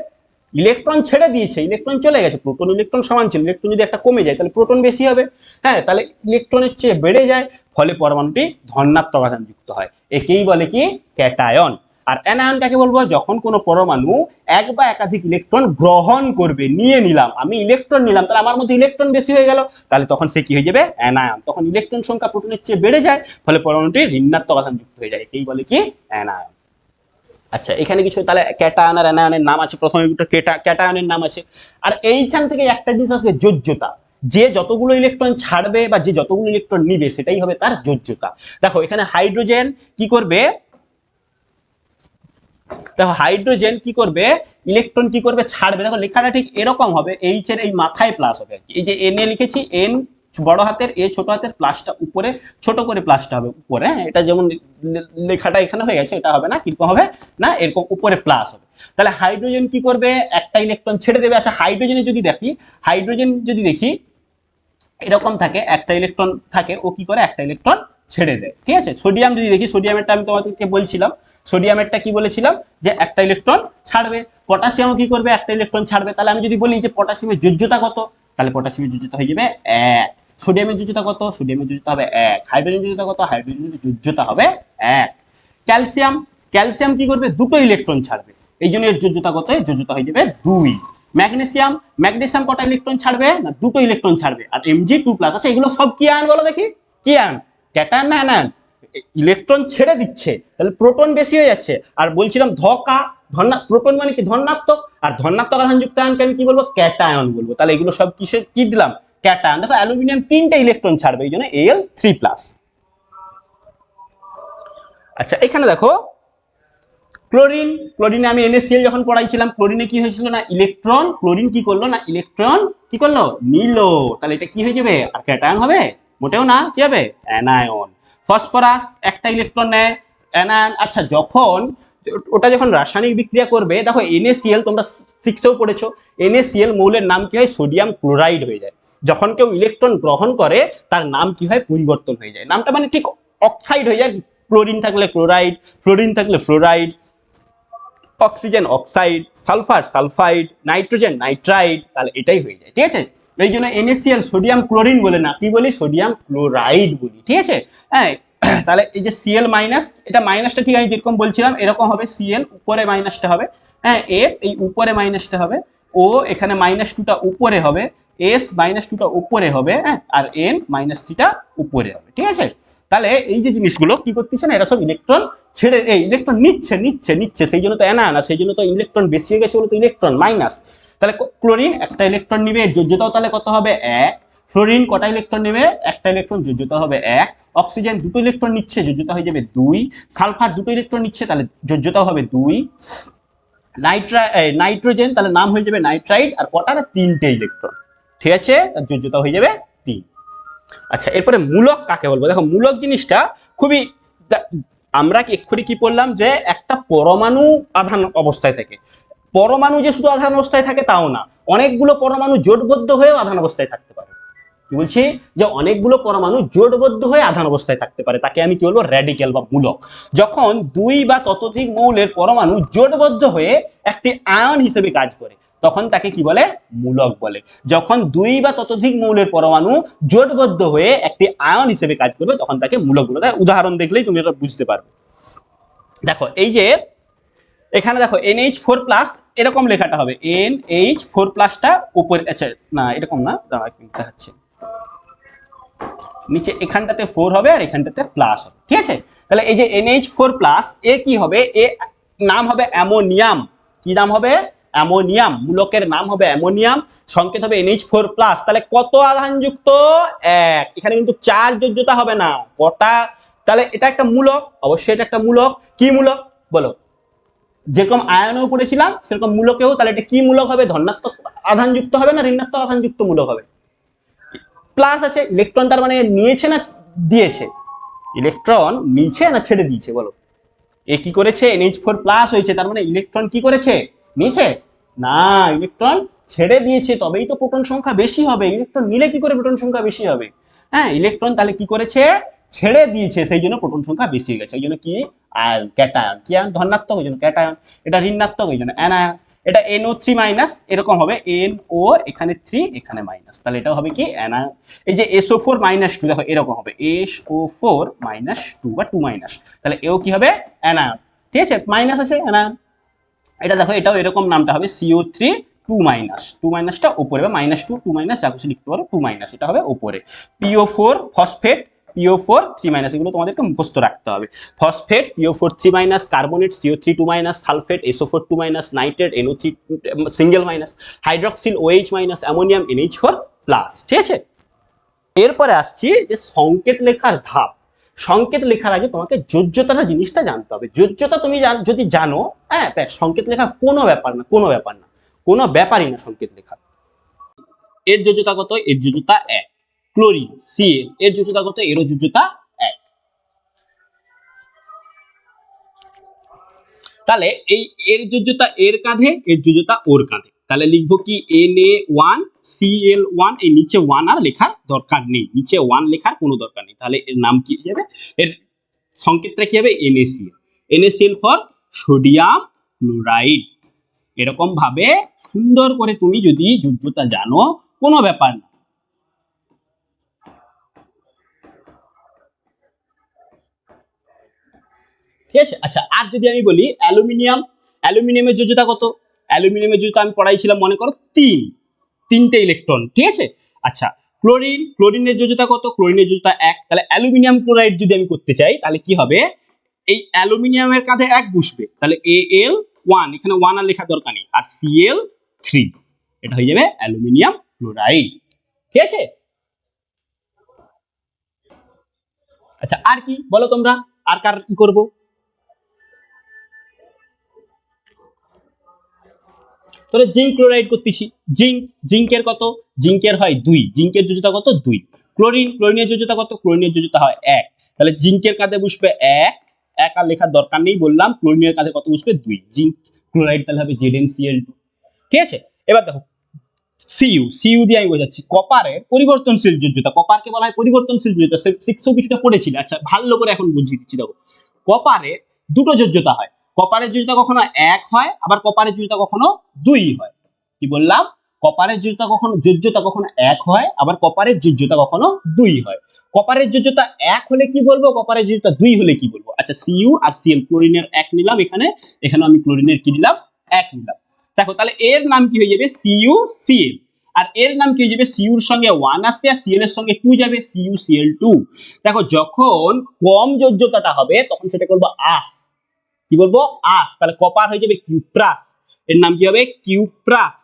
S1: ইলেকট্রন ছেড়ে দিয়েছে, ইলেকট্রন চলে গেছে, প্রোটন ইলেকট্রন সমান ছিল, ইলেকট্রন যদি একটা কমে যায় তাহলে প্রোটন বেশি হবে। হ্যাঁ, তাহলে ইলেকট্রনের চেয়ে বেড়ে যায়, ফলে পরমাণুটি ধনাত্মক আধান যুক্ত হয়। একেই বলে কি? ক্যাটায়ন। আর অ্যানায়ন কাকে বলবো? যখন কোনো পরমাণু এক বা একাধিক ইলেকট্রন গ্রহণ করবে, নিয়ে নিলাম, আমি ইলেকট্রন নিলাম, তাহলে আমার মধ্যে ইলেকট্রন বেশি হয়ে গেল, তাহলে তখন সে কি হয়ে যাবে? অ্যানায়ন। তখন ইলেকট্রন সংখ্যা প্রোটনের চেয়ে বেড়ে যায়, ফলে পরমাণুটি ঋণাত্মক আধান যুক্ত হয়ে যায়। একেই বলে কি? অ্যানায়ন। আচ্ছা, এখানে কিছু তাহলে ক্যাটায়ন আর অ্যানায়নের নাম আছে। প্রথমে দুটো ক্যাটায়নের নাম আছে। আর এইখান থেকে একটা জিনিস আসবে, যোজ্যতা। যে যতগুলো ইলেকট্রন ছাড়বে বা যে যতগুলো ইলেকট্রন নিবে সেটাই হবে তার যোজ্যতা। দেখো এখানে হাইড্রোজেন কি করবে? দেখো হাইড্রোজেন কি করবে? ইলেকট্রন কি করবে? ছাড়বে। দেখো লেখাটা ঠিক এরকম হবে, এইচ এর এই মাথায় প্লাস হবে। এই যে এন এ লিখেছি, এন বড় হাতের, এ ছোট হাতের, প্লাসটা উপরে, ছোট করে প্লাসটা হবে উপরে। হ্যাঁ, এটা যেমন লেখাটা এখানে হয়ে গেছে, এটা হবে না, কিরকম হবে না এরকম উপরে প্লাস হবে। তাহলে হাইড্রোজেন কি করবে? একটা ইলেকট্রন ছেড়ে দেবে। আচ্ছা, হাইড্রোজেনে যদি দেখি, হাইড্রোজেন যদি দেখি এরকম থাকে, একটা ইলেকট্রন থাকে, ও কি করে? একটা ইলেকট্রন ছেড়ে দেয়। ঠিক আছে? সোডিয়াম যদি দেখি, সোডিয়ামেরটা আমি তোমাদেরকে বলছিলাম, সোডিয়ামেরটা কি বলেছিলাম যে একটা ইলেকট্রন ছাড়বে। পটাশিয়ামও কি করবে? একটা ইলেকট্রন ছাড়বে। তাহলে আমি যদি বলি যে পটাশিয়ামের যোজ্যতা কত, তাহলে পটাশিয়ামের যোজ্যতা হয়ে যাবে 1। সোডিয়ামের যোজ্যতা কত? সোডিয়ামের যোজ্যতা হবে 1। হাইড্রোজেন যোজ্যতা কত? হাইড্রোজেনের যোজ্যতা হবে 1। ক্যালসিয়াম, ক্যালসিয়াম কি করবে? দুটো ইলেকট্রন ছাড়বে, এই জন্য এর যোজ্যতা কত? যোজ্যতা হয়ে যাবে 2। ম্যাগনেসিয়াম, ম্যাগনেসিয়াম কটা ইলেকট্রন ছাড়বে? না দুটো ইলেকট্রন ছাড়বে। আর Mg2+, আচ্ছা এগুলো সব কি আয়ন বলো দেখি? কি আয়ন? ক্যাটায়ন না অ্যানায়ন? ইলেকট্রন ছেড়ে দিচ্ছে তাহলে প্রোটন বেশি হয়ে যাচ্ছে। আর বলছিলাম প্রোটন মানে কি ধনাত্মক, আর ধনাত্মক আধানযুক্ত আয়নকে আমি কি বলবো ক্যাটায়ন বলবো। তাহলে এগুলো সব কিসের কি দিলাম ক্যাটায়ন। দেখো অ্যালুমিনিয়াম 3টে ইলেকট্রন ছাড়বে এই জন্য Al3+। আচ্ছা এখানে দেখো ক্লোরিনে আমি NaCl যখন পড়াইছিলাম ক্লোরিনে কি হয়েছিল না ইলেকট্রন, ক্লোরিন কি করলো না ইলেকট্রন কি করলো নিল, তাহলে এটা কি হয়ে যাবে আর ক্যাটায়ন হবে মোটেও না, কি হবে অ্যানায়ন। ফসফরাস একটা ইলেকট্রন নেয় অ্যানায়ন। আচ্ছা যখন ওটা যখন রাসায়নিক বিক্রিয়া করবে দেখো NaCl তোমরা 6এও পড়েছো, NaCl মৌলের নাম কি হয় সোডিয়াম ক্লোরাইড হয়ে যায়। যখন কেউ ইলেকট্রন গ্রহণ করে তার নাম কি হয় পরিবর্তন হয়ে যায়, নামটা মানে ঠিক অক্সাইড হয়ে যায়। ক্লোরিন থাকলে ক্লোরাইড, ফ্লোরিন থাকলে fluoride, oxygen oxide, sulphur sulphide, nitrogen nitride, তাহলে এটাই হয়ে যায়। ঠিক আছে, এই জন্য NaCl সোডিয়াম ক্লোরিন বলে না, কি বলি সোডিয়াম ক্লোরাইড বলি। ঠিক আছে, হ্যাঁ তাহলে এই যে Cl মাইনাস, এটা মাইনাসটা ঠিক আছে যেরকম বলছিলাম এরকম হবে, Cl উপরে মাইনাসটা হবে, হ্যাঁ F এই উপরে মাইনাসটা হবে, ও এখানে -2টা উপরে হবে, S -2টা উপরে হবে, হ্যাঁ আর N -3টা উপরে হবে। ঠিক আছে, তাহলে এই যে জিনিসগুলো কি করতেছে না এরা সব ইলেকট্রন ছেড়ে এই ইলেকট্রন নিচ্ছে, সেই জন্য তো অ্যানায়ন, আর সেই জন্য তো ইলেকট্রন বেশি হয়ে গেছে বলে তো ইলেকট্রন মাইনাস। তাহলে ক্লোরিন একটা ইলেকট্রন নিবে, যোজ্যতাও তাহলে কত হবে 1। ফ্লোরিন কটা ইলেকট্রন নেবে একটা ইলেকট্রন, যোজ্যতা হবে 1। অক্সিজেন দুটো ইলেকট্রন নিচ্ছে, যোজ্যতা হয়ে যাবে 2। সালফার দুটো ইলেকট্রন নিচ্ছে তাহলে যোজ্যতা হবে 2। নাইট্রোজেন তাহলে নাম হয়ে যাবে নাইট্রাইড, আর কটার 3টে ইলেকট্রন। ঠিক আছে, যোজ্যতা হয়ে যাবে 3। আচ্ছা এরপরে মূলক কাকে বলবো, দেখো মূলক জিনিসটা খুবই, আমরা এক্ষুনি কি বললাম যে একটা পরমাণু আধান অবস্থায় থাকে, পরমাণু যে শুধু আধান অবস্থায় থাকে তাও না, অনেকগুলো পরমাণু জোটবদ্ধ হয়েও আধান অবস্থায় থাকতে পারে। কি বলছি যে অনেকগুলো পরমাণু জোটবদ্ধ হয়ে আধান অবস্থায় থাকতে পারে, তাকে আমি কি বলবো র্যাডিক্যাল বা মূলক। যখন 2 বা ততোধিক মৌলের পরমাণু জোটবদ্ধ হয়ে একটি আয়ন হিসেবে কাজ করে তখন তাকে কি বলে মূলক বলে। যখন 2 বা ততোধিক মৌলের পরমাণু জোটবদ্ধ হয়ে একটি আয়ন হিসেবে কাজ করবে তখন তাকে মূলক বলে। তাই উদাহরণ দেখলেই তুমি এটা বুঝতে পারবে। দেখো এই যে এখানে দেখো NH4+ এরকম লেখাটা হবে, NH4+টা উপরে, আচ্ছা না এরকম না, দেখাচ্ছি নিচে এখানটাতে 4 হবে আর এখানটাতে প্লাস হবে। ঠিক আছে, তাহলে এই যে NH4+ এ কি হবে, এ নাম হবে অ্যামোনিয়াম। কি নাম হবে অ্যামোনিয়াম, মূলকের নাম হবে অ্যামোনিয়াম, সংকেত হবে NH4+। তাহলে কত আধানযুক্ত 1, এখানে কিন্তু 4 যোজ্যতা হবে না, কটা, তাহলে এটা একটা মূলক, অবশ্যই এটা একটা মূলক। কি মূলক বলো, যেরকম আয়নেও পড়েছিলাম সেরকম মূলকেও, তাহলে এটা কি মূলক হবে ধনাত্মক আধানযুক্ত হবে না ঋণাত্মক আধানযুক্ত মূলক হবে। প্লাস আছে, ইলেকট্রন তার মানে নিয়েছে না দিয়েছে, ইলেকট্রন নিচে না ছেড়ে দিয়েছে বলো, এ কি করেছে NH4+ হয়েছে তার মানে ইলেকট্রন কি করেছে নিয়েছে না, ইলেকট্রন ছেড়ে দিয়েছে, তবেই তো প্রোটন সংখ্যা বেশি হবে, ইলেকট্রন নিলে কি করে প্রোটন সংখ্যা বেশি হবে, হ্যাঁ ইলেকট্রন তাহলে কি করেছে ছেড়ে দিয়েছে, সেই জন্য প্রোটন সংখ্যা বেশি হয়ে গেছে, এই জন্য কি আয়ন ক্যাটায়ন, কি আয়ন ধনাত্মক ওই জন্য ক্যাটায়ন, এটা ঋণাত্মক ওই জন্য অ্যানায়ন। এটা NO3- এরকম হবে, NO এখানে 3 এখানে মাইনাস, তাহলে এটা হবে কি অ্যানায়ন। এই যে SO4-2 দেখো এরকম হবে SO4-2 বা 2-, তাহলে এও কি হবে অ্যানায়ন। ঠিক আছে, মাইনাস আছে অ্যানায়ন। এটা দেখো এটাও এরকম নামটা হবে CO3-2-, 2- উপরে বা -2 2- যা কিছু লিখতে পারো 2- এটা হবে উপরে। PO4 ফসফেট, PO4 3- এগুলো তোমাদেরকে মুখস্থ রাখতে হবে। Phosphate PO4 3-, carbonate CO3 2-, sulphate SO4 2-, nitrate NO3 single-, hydroxyl OH-, ammonium NH4+। ঠিক আছে, এরপরে আসছি যে সংকেত লেখার ধাপ। সংকেত লেখার আগে তোমাকে যোজ্যতাটা জিনিসটা জানতে হবে, যোজ্যতা তুমি যদি জানো, হ্যাঁ সংকেত লেখা কোনো ব্যাপার না, কোনো ব্যাপারই না সংকেত লেখা। এর যোজ্যতা কত, এর যোজ্যতা 1। ক্লোরিন Cl এর যোজ্যতা কত, এরও যোজ্যতা 1। তাহলে এই এর যোজ্যতা এর কাঁধে, এর যোজ্যতা ওর কাঁধে, তাহলে লিখবো কি Na1Cl1, এই নিচে 1 আর লেখার দরকার নেই, নিচে 1 লেখার কোনো দরকার নেই, তাহলে এর নাম কি হবে, এর সংকেতটা কি হবে NaCl, NaCl for sodium chloride. এরকম ভাবে সুন্দর করে তুমি যদি যোজ্যতা জানো কোনো ব্যাপার না। ঠিক আছে, আচ্ছা আর যদি আমি বলি অ্যালুমিনিয়ামের যোজ্যতা কত, অ্যালুমিনিয়ামের যোজ্যতা আমি পড়াইছিলাম মনে করো 3, 3টে ইলেকট্রন। ঠিক আছে, আচ্ছা ক্লোরিনের যোজ্যতা কত? ক্লোরিনের যোজ্যতা 1। তাহলে অ্যালুমিনিয়াম ক্লোরাইড যদি আমি করতে চাই তাহলে কি হবে? এই অ্যালুমিনিয়ামের কাঁধে 1 বসবে, তাহলে Al1, এখানে 1 আর লেখার দরকার নেই, আর Cl3, এটা হয়ে যাবে অ্যালুমিনিয়াম ক্লোরাইড। ঠিক আছে? আচ্ছা, আর কি বলো তোমরা, আর কার কি করব? তাহলে জিঙ্ক ক্লোরাইড করতেছি। জিঙ্কের কত? জিঙ্কের হয় 2, জিঙ্কের যোজ্যতা কত? 2। ক্লোরিনের যোজ্যতা কত? ক্লোরিনের যোজ্যতা হয় 1। তাহলে জিঙ্কের কাঁধে বসবে 1, 1 আর লেখার দরকার নেই, বললাম ক্লোরিনের কাঁধে কত বসবে? 2। জিঙ্ক ক্লোরাইড তাহলে হবে ZnCl2। ঠিক আছে? এবার দেখো সিইউ দিয়ে আমি বোঝাচ্ছি কপারের পরিবর্তনশীল যোজ্যতা। কপারকে বলা হয় পরিবর্তনশীল যোজ্যতা, 6 কিছুটা পড়েছিল। আচ্ছা, ভালো করে এখন বুঝিয়ে দিচ্ছি। দেখো, কপারে দুটো যোজ্যতা হয়। কপারের যোজ্যতা কখনো 1 হয়, আবার কপারের যোজ্যতা কখনো 2 হয়। কি বললাম? কপারের যোজ্যতা কখনো 1 হয়, আবার কপারের যোজ্যতা কখনো 2 হয়। কপারের যোজ্যতা 1 হলে কি বলবো, কপারের যোজ্যতা 2 হলে কি বলবো? আচ্ছা, সিইউ আর সিএল, ক্লোরিনের 1 নিলাম, এখানে আমি ক্লোরিনের কি নিলাম? 1 নিলাম। দেখো, তাহলে এর নাম কি হয়ে যাবে? CuCl। আর এর নাম কি হয়ে যাবে? সিউর সঙ্গে 1 আসবে আর সিএল এর সঙ্গে 2 যাবে, CuCl2। দেখো, যখন কম যোজ্যতাটা হবে তখন সেটা করবো আস। কি বলবো? আস। তাহলে কপার হয়ে যাবে কিউপ্রাস, এর নাম কি হবে? কিউপ্রাস।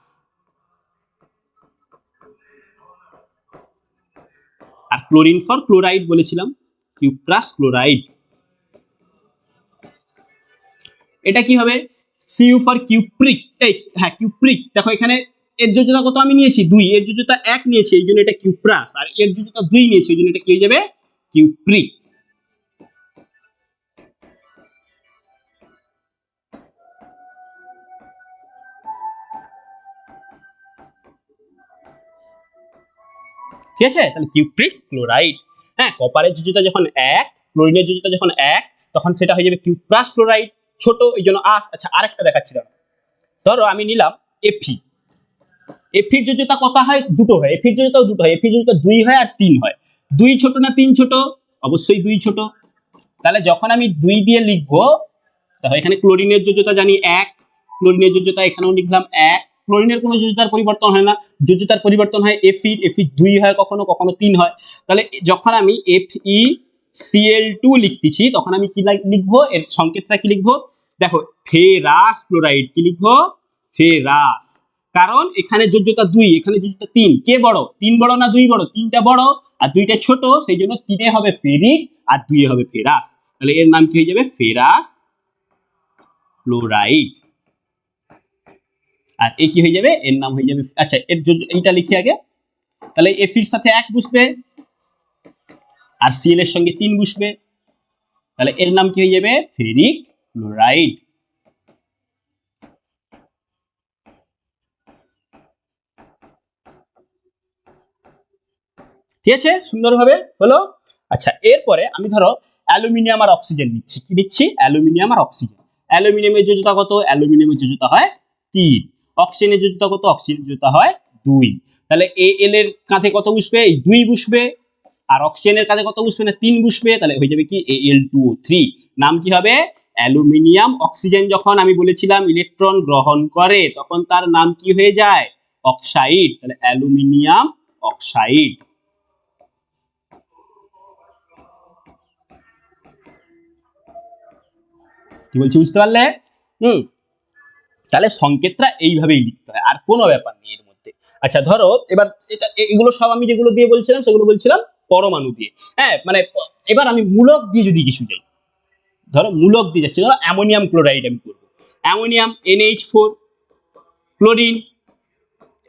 S1: আর ক্লোরিন ফর ক্লোরাইড বলেছিলাম, কিউপ্রাস ক্লোরাইড। এটা কি হবে? CU for cupric. এই হ্যাঁ, কিউপ্রিক। দেখো, এখানে এর যোজ্যতা কত আমি নিয়েছি? 2, এর যোজ্যতা 1 নিয়েছি, এই জন্য এটা কিউপ্রাস। আর এর যোজ্যতা 2 নিয়েছি, এই জন্য এটা কি হয়ে যাবে? কিউপ্রিক। ঠিক আছে? তাহলে কিউপ্রিক ক্লোরাইড। হ্যাঁ, কপারের যোজ্যতা যখন 1, ক্লোরিনের যোজ্যতা যখন 1, তখন সেটা হয়ে যাবে কিউপ্রাস ক্লোরাইড, ছোট, এই জন্য আস। আচ্ছা, আরেকটা দেখাচ্ছি। ধরো আমি নিলাম এফি। এফির যোজ্যতা কত হয়? দুটো হয়। এফির যোজ্যতাও দুটো হয়, এফির যোজ্যতা 2 হয় আর 3 হয়। 2 ছোট না 3 ছোট? অবশ্যই 2 ছোট। তাহলে যখন আমি 2 দিয়ে লিখবো, তাহলে এখানে ক্লোরিনের যোজ্যতা জানি 1, ক্লোরিনের যোজ্যতা এখানেও লিখলাম 1। ক্লোরিনের কোনো যোজ্যতার পরিবর্তন হয় না, যোজ্যতার পরিবর্তন হয় এফি 2 হয়, কখনো কখনো 3 হয়। তাহলে যখন আমি FeCl2 লিখতেছি তখন আমি কি লিখবো? এর সংকেতটা কি লিখবো? দেখো, ফেরাস ক্লোরাইড। কি লিখবো? ফেরাস। কারণ এখানে যোজ্যতা 2, এখানে যোজ্যতা 3, কে বড়? 3 বড় না 2 বড়? 3টা বড় আর 2টা ছোট, সেই জন্য 3 হবে ফেরিক আর 2 হবে ফেরাস। তাহলে এর নাম কি হয়ে যাবে? Ferrous chloride. আর এ কি হয়ে যাবে? এর নাম হয়ে যাবে, আচ্ছা, এইটা লিখি আগে। তাহলে এফির সাথে 1 বসবে আর সিএল এর সঙ্গে 3 বসবে, তাহলে এর নাম কি হয়ে যাবে? Ferric chloride. ঠিক আছে? সুন্দরভাবে হলো। আচ্ছা, এরপরে আমি ধরো অ্যালুমিনিয়াম আর অক্সিজেন নিচ্ছি। কি নিচ্ছি? অ্যালুমিনিয়াম আর অক্সিজেন। অ্যালুমিনিয়ামের যোজ্যতা কত? অ্যালুমিনিয়ামের যোজ্যতা হয় 3। অক্সিজেনের যোজ্যতা কত? অক্সিজেনের যোজ্যতা হয় 2। তাহলে এল এর কাঁধে কত বসবে? এই 2 বসবে। আর অক্সিজেনের কাঁধে কত বসবে? না 3 বসবে। তাহলে হয়ে যাবে কি? Al2O3। নাম কি হবে? অ্যালুমিনিয়াম। অক্সিজেন যখন আমি বলেছিলাম ইলেকট্রন গ্রহণ করে তখন তার নাম কি হয়ে যায়? অক্সাইড। তাহলে অ্যালুমিনিয়াম অক্সাইড। কি বলছি বুঝতে পারলে? হুম। তাহলে সংকেতটা এইভাবেই লিখতে হয়, আর কোনো ব্যাপার নেই এর মধ্যে। আচ্ছা, ধরো এবার এগুলো সব আমি যেগুলো দিয়ে বলছিলাম সেগুলো বলছিলাম পরমাণু দিয়ে। হ্যাঁ, মানে এবার আমি মূলক দিয়ে যদি কিছু যাই, ধরো মূলক দিয়ে যাচ্ছি, ধরো অ্যামোনিয়াম ক্লোরাইড আমি করবো। Ammonium NH4, chlorine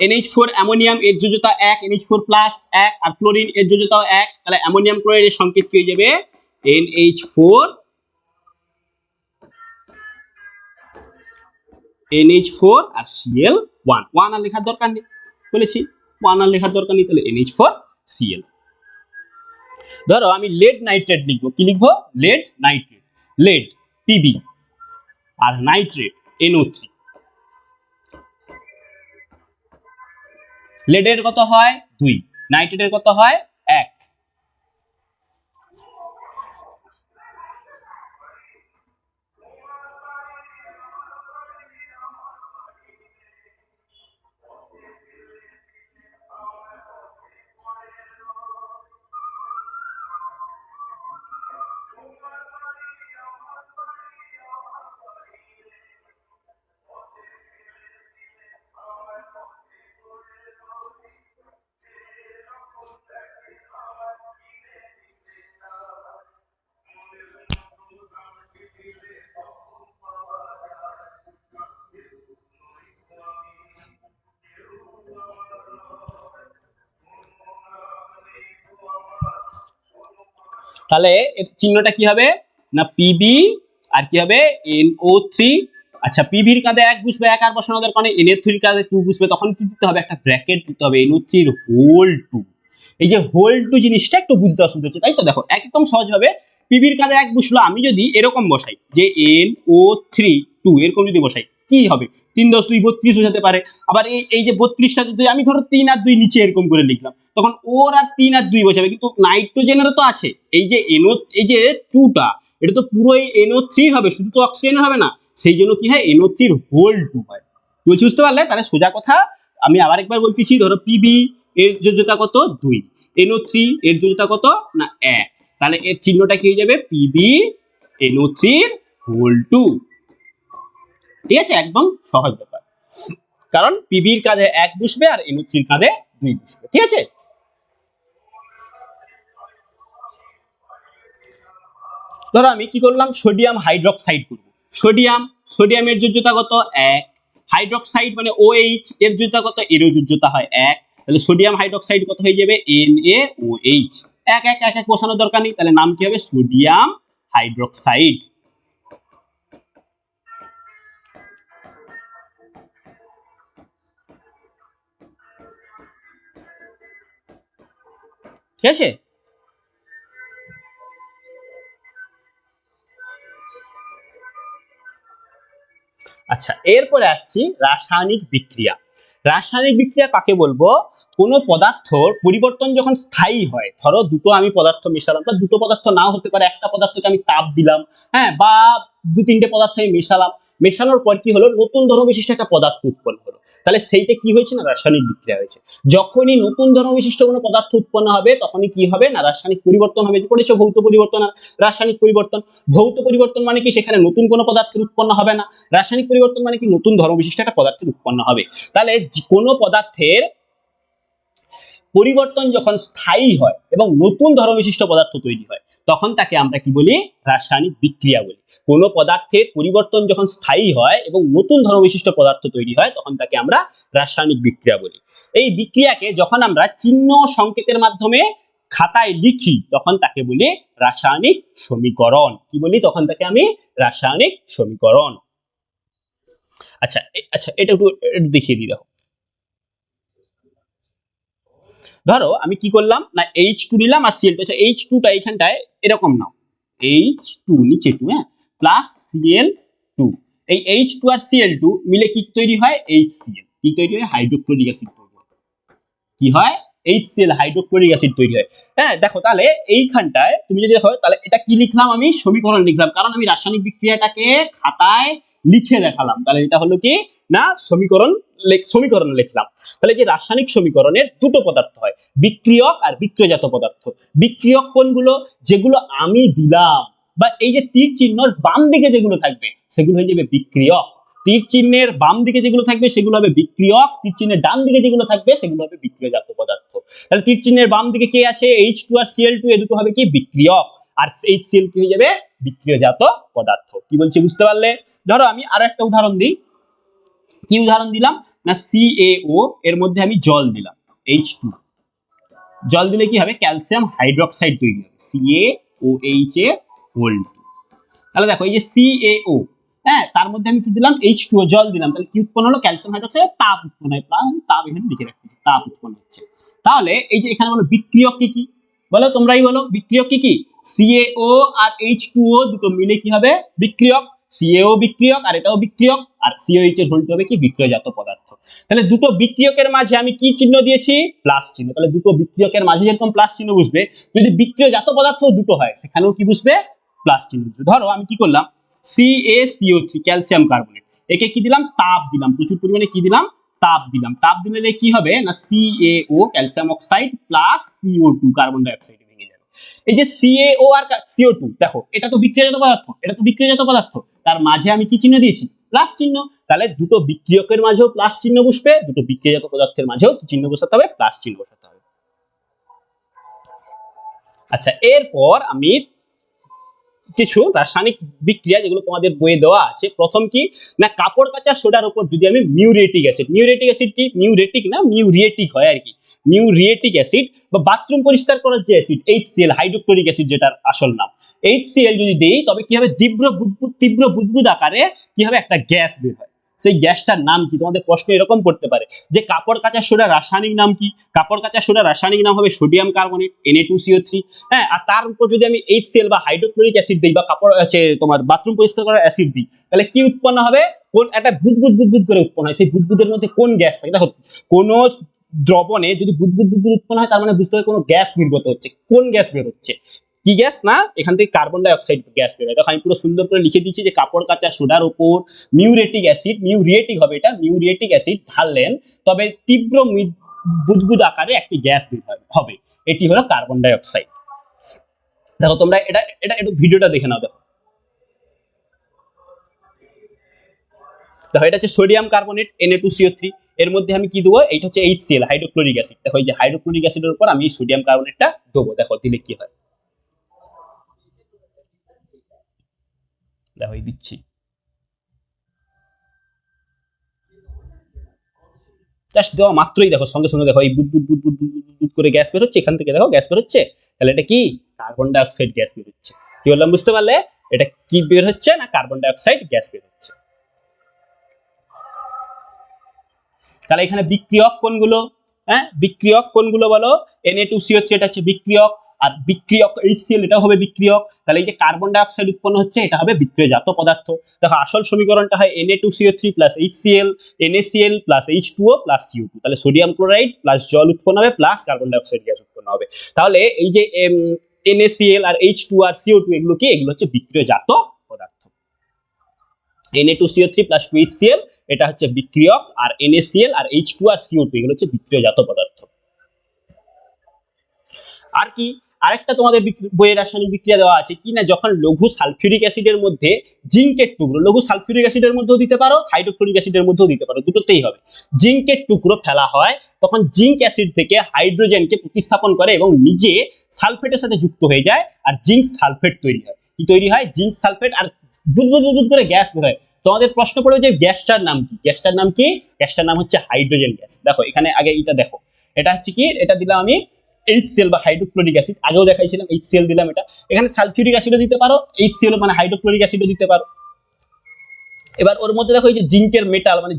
S1: NH4, ammonium এর যোজ্যতা 1, NH4 প্লাস 1, আর ক্লোরিন এর যোজ্যতাও 1। তাহলে অ্যামোনিয়াম ক্লোরাইডের সংকেত কি হয়ে যাবে? NH4, NH4 আর Cl1। 1 আর লেখার দরকার নেই, বলেছি 1 আর লেখার দরকার নেই, তাহলে NH4Cl। ধরো আমি লেড নাইট্রেট লিখবো। কি লিখবো? Lead nitrate. লেড Pb আর নাইট্রেট NO3। লেডের কত হয়? 2, নাইট্রেটের কত হয়? 1। তাহলে এর চিহ্নটা কি হবে না পিবি আর কি হবে NO3। আচ্ছা পিবির কাঁধে 1 বসবে, 1 আর বসানোর দরকার নেই, NO3 এর কাঁধে 2 বসবে, তখন কি দিতে হবে একটা ব্র্যাকেট দিতে হবে NO3 এর হোল 2। এই যে হোল 2 জিনিসটা একটু বুঝতে অসুবিধা হচ্ছে, তাই তো? দেখো একদম সহজ ভাবে পিবির কাঁধে 1 বসলো, আমি যদি এরকম বসাই যে NO3 2 এরকম যদি বসাই কি হবে 3 10 2 32 বোঝাতে পারে। আবার এই যে 32টা যদি আমি ধরো 3 আর 2 নিচে এরকম করে লিখলাম, তখন ওর আর 3 আর 2 বোঝাবে, কিন্তু নাইট্রোজেনেরও তো আছে এই যে এই যে 2টা, এটা তো পুরো NO3 হবে, শুধু তো অক্সিজেনের হবে না, সেই জন্য কি হয় NO3 এর হোল 2 হয়। বলছি বুঝতে পারলে? তাহলে সোজা কথা আমি আবার একবার বলতেছি, ধরো পিবি এর যোজ্যতা কত 2, NO3 এর যোজ্যতা কত না 1, তাহলে এর চিহ্নটা কি হয়ে যাবে পিবি NO3 এর হোল 2। ঠিক আছে, একদম সহজ ব্যাপার, কারণ পিবির কাঁধে 1 বসবে আর NO3 এর কাঁধে 2 বসবে। ঠিক আছে, ধরো আমি কি করলাম সোডিয়াম হাইড্রোক্সাইড করব। সোডিয়ামের যোজ্যতা কত 1, হাইড্রোক্সাইড মানে OH এর যোজ্যতা কত, এরও যোজ্যতা হয় 1, তাহলে সোডিয়াম হাইড্রোক্সাইড কত হয়ে যাবে NaOH। 1 1 1 1 বসানোর দরকার নেই, তাহলে নাম কি হবে সোডিয়াম হাইড্রোক্সাইড। ঠিক আছে, আচ্ছা এরপরে আসছি রাসায়নিক বিক্রিয়া। রাসায়নিক বিক্রিয়া কাকে বলবো? কোনো পদার্থর পরিবর্তন যখন স্থায়ী হয়, ধরো দুটো আমি পদার্থ মেশালাম, বা দুটো পদার্থ নাও হতে পারে, একটা পদার্থকে আমি তাপ দিলাম, হ্যাঁ, বা 2 3টে পদার্থ আমি মেশালাম, মেশানোর পর কি হলো নতুন ধর্মবিশিষ্ট একটা পদার্থ উৎপন্ন হলো, তাহলে সেইটা কি হয়েছে না রাসায়নিক বিক্রিয়া হয়েছে। যখনই নতুন ধর্মবিশিষ্ট কোনো পদার্থ উৎপন্ন হবে তখনই কি হবে না রাসায়নিক পরিবর্তন হবে। যে পড়েছো ভৌত পরিবর্তন আর রাসায়নিক পরিবর্তন। ভৌত পরিবর্তন মানে কি সেখানে নতুন কোনো পদার্থের উৎপন্ন হবে না, রাসায়নিক পরিবর্তন মানে কি নতুন ধর্মবিশিষ্ট একটা পদার্থের উৎপন্ন হবে। তাহলে কোনো পদার্থের পরিবর্তন যখন স্থায়ী হয় এবং নতুন ধর্মবিশিষ্ট পদার্থ তৈরি হয় তখন তাকে আমরা কি বলি রাসায়নিক বিক্রিয়া বলি। কোনো পদার্থের পরিবর্তন যখন স্থায়ী হয় এবং নতুন ধর্মবিশিষ্ট পদার্থ তৈরি হয় তখন তাকে আমরা রাসায়নিক বিক্রিয়া বলি। এই বিক্রিয়াকে যখন আমরা চিহ্ন সংকেতের মাধ্যমে খাতায় লিখি তখন তাকে বলি রাসায়নিক সমীকরণ। কি বলি তখন তাকে আমি? রাসায়নিক সমীকরণ। আচ্ছা আচ্ছা এটা একটু দেখিয়ে দিই। দেখো ধরো আমি কি করলাম না H2 নিলাম আর Cl2। আচ্ছা H2 টা এইখানটায় এরকম নাও, H2 নিচে 2, হ্যাঁ, প্লাস Cl2। এই H2 আর Cl2 মিলে কি তৈরি হয় HCl। কি তৈরি হয়? হাইড্রোক্লোরিক অ্যাসিড তৈরি হয়। কি হয়? HCl হাইড্রোক্লোরিক অ্যাসিড তৈরি হয়। হ্যাঁ দেখো তাহলে এইখানটায় তুমি যদি দেখো তাহলে এটা কি লিখলাম আমি? সমীকরণ লিখলাম, কারণ আমি রাসায়নিক বিক্রিয়াটাকে খাতায় লিখে দেখালাম, তাহলে এটা হলো কি না সমীকরণ লিখলাম। তাহলে যে রাসায়নিক সমীকরণের দুটো পদার্থ হয়, বিক্রিয়ক আর বিক্রিয়জাত পদার্থ। বিক্রিয়ক কোনগুলো? যেগুলো আমি দিলাম, বা এই যে তীর চিহ্নর বাম দিকে যেগুলো থাকবে সেগুলো হয়ে যাবে বিক্রিয়ক। তীর চিহ্নের বাম দিকে যেগুলো থাকবে সেগুলো হবে বিক্রিয়ক, তীর চিহ্নের ডান দিকে যেগুলো থাকবে সেগুলো হবে বিক্রিয়জাত পদার্থ। তাহলে তীর চিহ্নের বাম দিকে কে আছে? H2 আর Cl2, এ দুটো হবে কি বিক্রিয়ক, আর HCl কি হয়ে যাবে বিক্রিয়জাত পদার্থ। কি বলছি বুঝতে পারলে? ধরো আমি আরো একটা উদাহরণ দিই। কি উদাহরণ দিলাম না CaO এর মধ্যে আমি জল দিলাম H2, জল দিলে কি হবে ক্যালসিয়াম হাইড্রোক্সাইড তৈরি হবে CaOH এর হোল 2। তাহলে দেখো এই যে CaO, হ্যাঁ, তার মধ্যে আমি কি দিলাম H2O জল দিলাম, তাহলে কি উৎপন্ন হলো? ক্যালসিয়াম হাইড্রোক্সাইড তাপ উৎপন্ন হয়, তাপ এখানে লিখে রাখছি তাপ উৎপন্ন হচ্ছে। তাহলে এই যে এখানে বলো বিক্রিয়ক কি কি, বলো তোমরাই বলো বিক্রিয়ক কি কি? CaO আর H2O দুটো মিলে কি হবে বিক্রিয়ক, CaO বিক্রিয়ক আর এটাও বিক্রিয়ক, আর COH এর হোলটা হবে কি বিক্রিয়জাত পদার্থ। তাহলে দুটো বিক্রিয়কের মাঝে আমি কি চিহ্ন দিয়েছি? প্লাস চিহ্ন। তাহলে দুটো বিক্রিয়কের মাঝে যেরকম প্লাস চিহ্ন বুঝবে, যদি বিক্রিয়জাত পদার্থ দুটো হয় সেখানেও কি বুঝবে? প্লাস চিহ্ন বুঝবে। ধরো আমি কি করলাম CaCO3 ক্যালসিয়াম কার্বনেট, একে কি দিলাম? তাপ দিলাম, প্রচুর পরিমাণে কি দিলাম? তাপ দিলাম। তাপ দিলে কি হবে না CaO calcium oxide plus CO2 carbon dioxide ভেঙে যাবে। এই যে CaO আর CO2 দেখো এটা তো বিক্রিয়াজাত পদার্থ, এটা তো বিক্রিয়াজাত পদার্থ, তার মাঝে আমি কি চিহ্ন দিয়েছি? প্লাস চিহ্ন। তাহলে দুটো বিক্রিয়কের মাঝেও প্লাস চিহ্ন বসবে, দুটো বিক্রিয়াজাত পদার্থের মাঝেও চিহ্ন বসাতে হবে, প্লাস চিহ্ন বসাতে হবে। আচ্ছা এরপর আমি কিছু রাসায়নিক বিক্রিয়া যেগুলো তোমাদের বইয়ে দেওয়া আছে। প্রথম কি না, কাপড় কাচা সোডার উপর যদি আমি মিউরেটিক অ্যাসিড, মিউরেটিক অ্যাসিড কি মিউরেটিক না মিউরিয়েটিক হয় আর কি, মিউরিয়েটিক অ্যাসিড বা বাথরুম পরিষ্কার করার যে অ্যাসিড HCl, হাইড্রোক্লোরিক অ্যাসিড যেটার আসল নাম HCl যদি দেই, তবে কি হবে তীব্র বুদবুদ আকারে কি হবে একটা গ্যাস বের হয়। সেই গ্যাসটার নাম কি? তোমাদের প্রশ্ন এরকম পড়তে পারে যে কাপড় কাচা সোডার রাসায়নিক নাম কি? কাপড় কাচা সোডার রাসায়নিক নাম হবে সোডিয়াম কার্বনেট Na2CO3। হ্যাঁ, আর তার উপর যদি আমি HCl বা হাইড্রোক্লোরিক অ্যাসিড দিই বা কাপড় আছে তোমার বাথরুম পরিষ্কার করার অ্যাসিড দিই, তাহলে কি উৎপন্ন হবে? কোন একটা বুদবুদ করে উৎপন্ন হয়। সেই বুদবুদের মধ্যে কোন গ্যাস থাকে? দেখো, কোন দ্রবণে যদি বুদবুদ উৎপন্ন হয়, তার মানে বুঝতে হবে কোনো গ্যাস নির্গত হচ্ছে। কোন গ্যাস বের হচ্ছে? কি গ্যাস? না, এখান থেকে কার্বন ডাই অক্সাইড গ্যাস বের হয়। দেখো আমি পুরো সুন্দর করে লিখে দিচ্ছি যে কাপড় কাচা সোডার উপর মিউরেটিক অ্যাসিড, মিউরিয়েটিক হবে এটা, মিউরিয়েটিক অ্যাসিড ঢাললেন, তবে তীব্র বুদবুদ আকারে একটি গ্যাস বের হবে, এটি হলো কার্বন ডাই অক্সাইড। দেখো তোমরা এটা এটা একটু ভিডিওটা দেখে নাও। দেখো এটা হচ্ছে সোডিয়াম কার্বনেট Na2CO3, এর মধ্যে আমি কি দেবো? এইটা হচ্ছে HCl, হাইড্রোক্লোরিক অ্যাসিড। দেখো এই যে হাইড্রোক্লোরিক অ্যাসিডের উপর আমি সোডিয়াম কার্বনেটটা দেবো। দেখো দিলে কি হয়, দেখো দিচ্ছি। জাস্ট দেওয়া মাত্রই দেখো সঙ্গে সঙ্গে দেখো এই বুদ করে গ্যাস বের হচ্ছে। এখান থেকে দেখো গ্যাস বের হচ্ছে, তাহলে এটা কি? কার্বন ডাই অক্সাইড গ্যাস বের হচ্ছে। কি বললাম বুঝতে পারলে? এটা কি বের হচ্ছে? না কার্বন ডাই অক্সাইড গ্যাস বের হচ্ছে। তাহলে এখানে বিক্রিয়ক কোনগুলো? হ্যাঁ, বিক্রিয়ক কোনগুলো বলো? Na2CO3 এটা হচ্ছে বিক্রিয়ক, আর বিক্রিয়ক HCl এটা হবে বিক্রিয়ক। তাহলে এই যে কার্বন ডাই অক্সাইড উৎপন্ন হচ্ছে, এটা হবে বিক্রিয়জাত পদার্থ। দেখো আসল সমীকরণটা হয় Na2CO3 plus HCl, NaCl plus H2O plus CO2। তাহলে সোডিয়াম ক্লোরাইড প্লাস জল উৎপন্ন হবে plus carbon die oxide gas উৎপন্ন হবে। তাহলে এই যে NaCl আর H2 আর CO2 এগুলো কি? এগুলো হচ্ছে বিক্রিয়জাত পদার্থ। Na2CO3 প্লাস 2HCl এটা হচ্ছে বিক্রিয়ক, আর NaCl আর H2 আর CO2 এগুলো হচ্ছে বিক্রিয়জাত পদার্থ। আর কি আরেকটা তোমাদের বইয়ের রাসায়নিক বিক্রিয়া দেওয়া আছে কি না, যখন লঘু সালফিউরিক অ্যাসিডের মধ্যে জিঙ্কের টুকরো, লঘু সালফিউরিক অ্যাসিডের মধ্যেও দিতে পারো, হাইড্রোক্লোরিক অ্যাসিডের মধ্যেও দিতে পারো, দুটোতেই হবে। জিঙ্কের টুকরো ফেলা হয়, তখন জিঙ্ক অ্যাসিড থেকে হাইড্রোজেনকে প্রতিস্থাপন করে এবং নিজে সালফেটের সাথে যুক্ত হয়ে যায়, আর জিঙ্ক সালফেট তৈরি হয়। কি তৈরি হয়? জিঙ্ক সালফেট, আর বুদবুদ করে গ্যাস বের হয়। তোমাদের প্রশ্ন পড়বে যে গ্যাসটার নাম কি? গ্যাসটার নাম কি? গ্যাসটার নাম হচ্ছে হাইড্রোজেন গ্যাস। দেখো এখানে আগে এটা দেখো, এটা হচ্ছে কি? এটা দিলাম আমি HCl বা হাইড্রোক্লোরিক অ্যাসিড, আগেও দেখাইছিলাম HCl দিলাম। এটা এখানে সালফিউরিক অ্যাসিডও দিতে পারো, HCl মানে হাইড্রোক্লোরিক অ্যাসিডও দিতে পারো। এবার ওর মধ্যে দেখো এই যে জিঙ্কের মেটাল মানে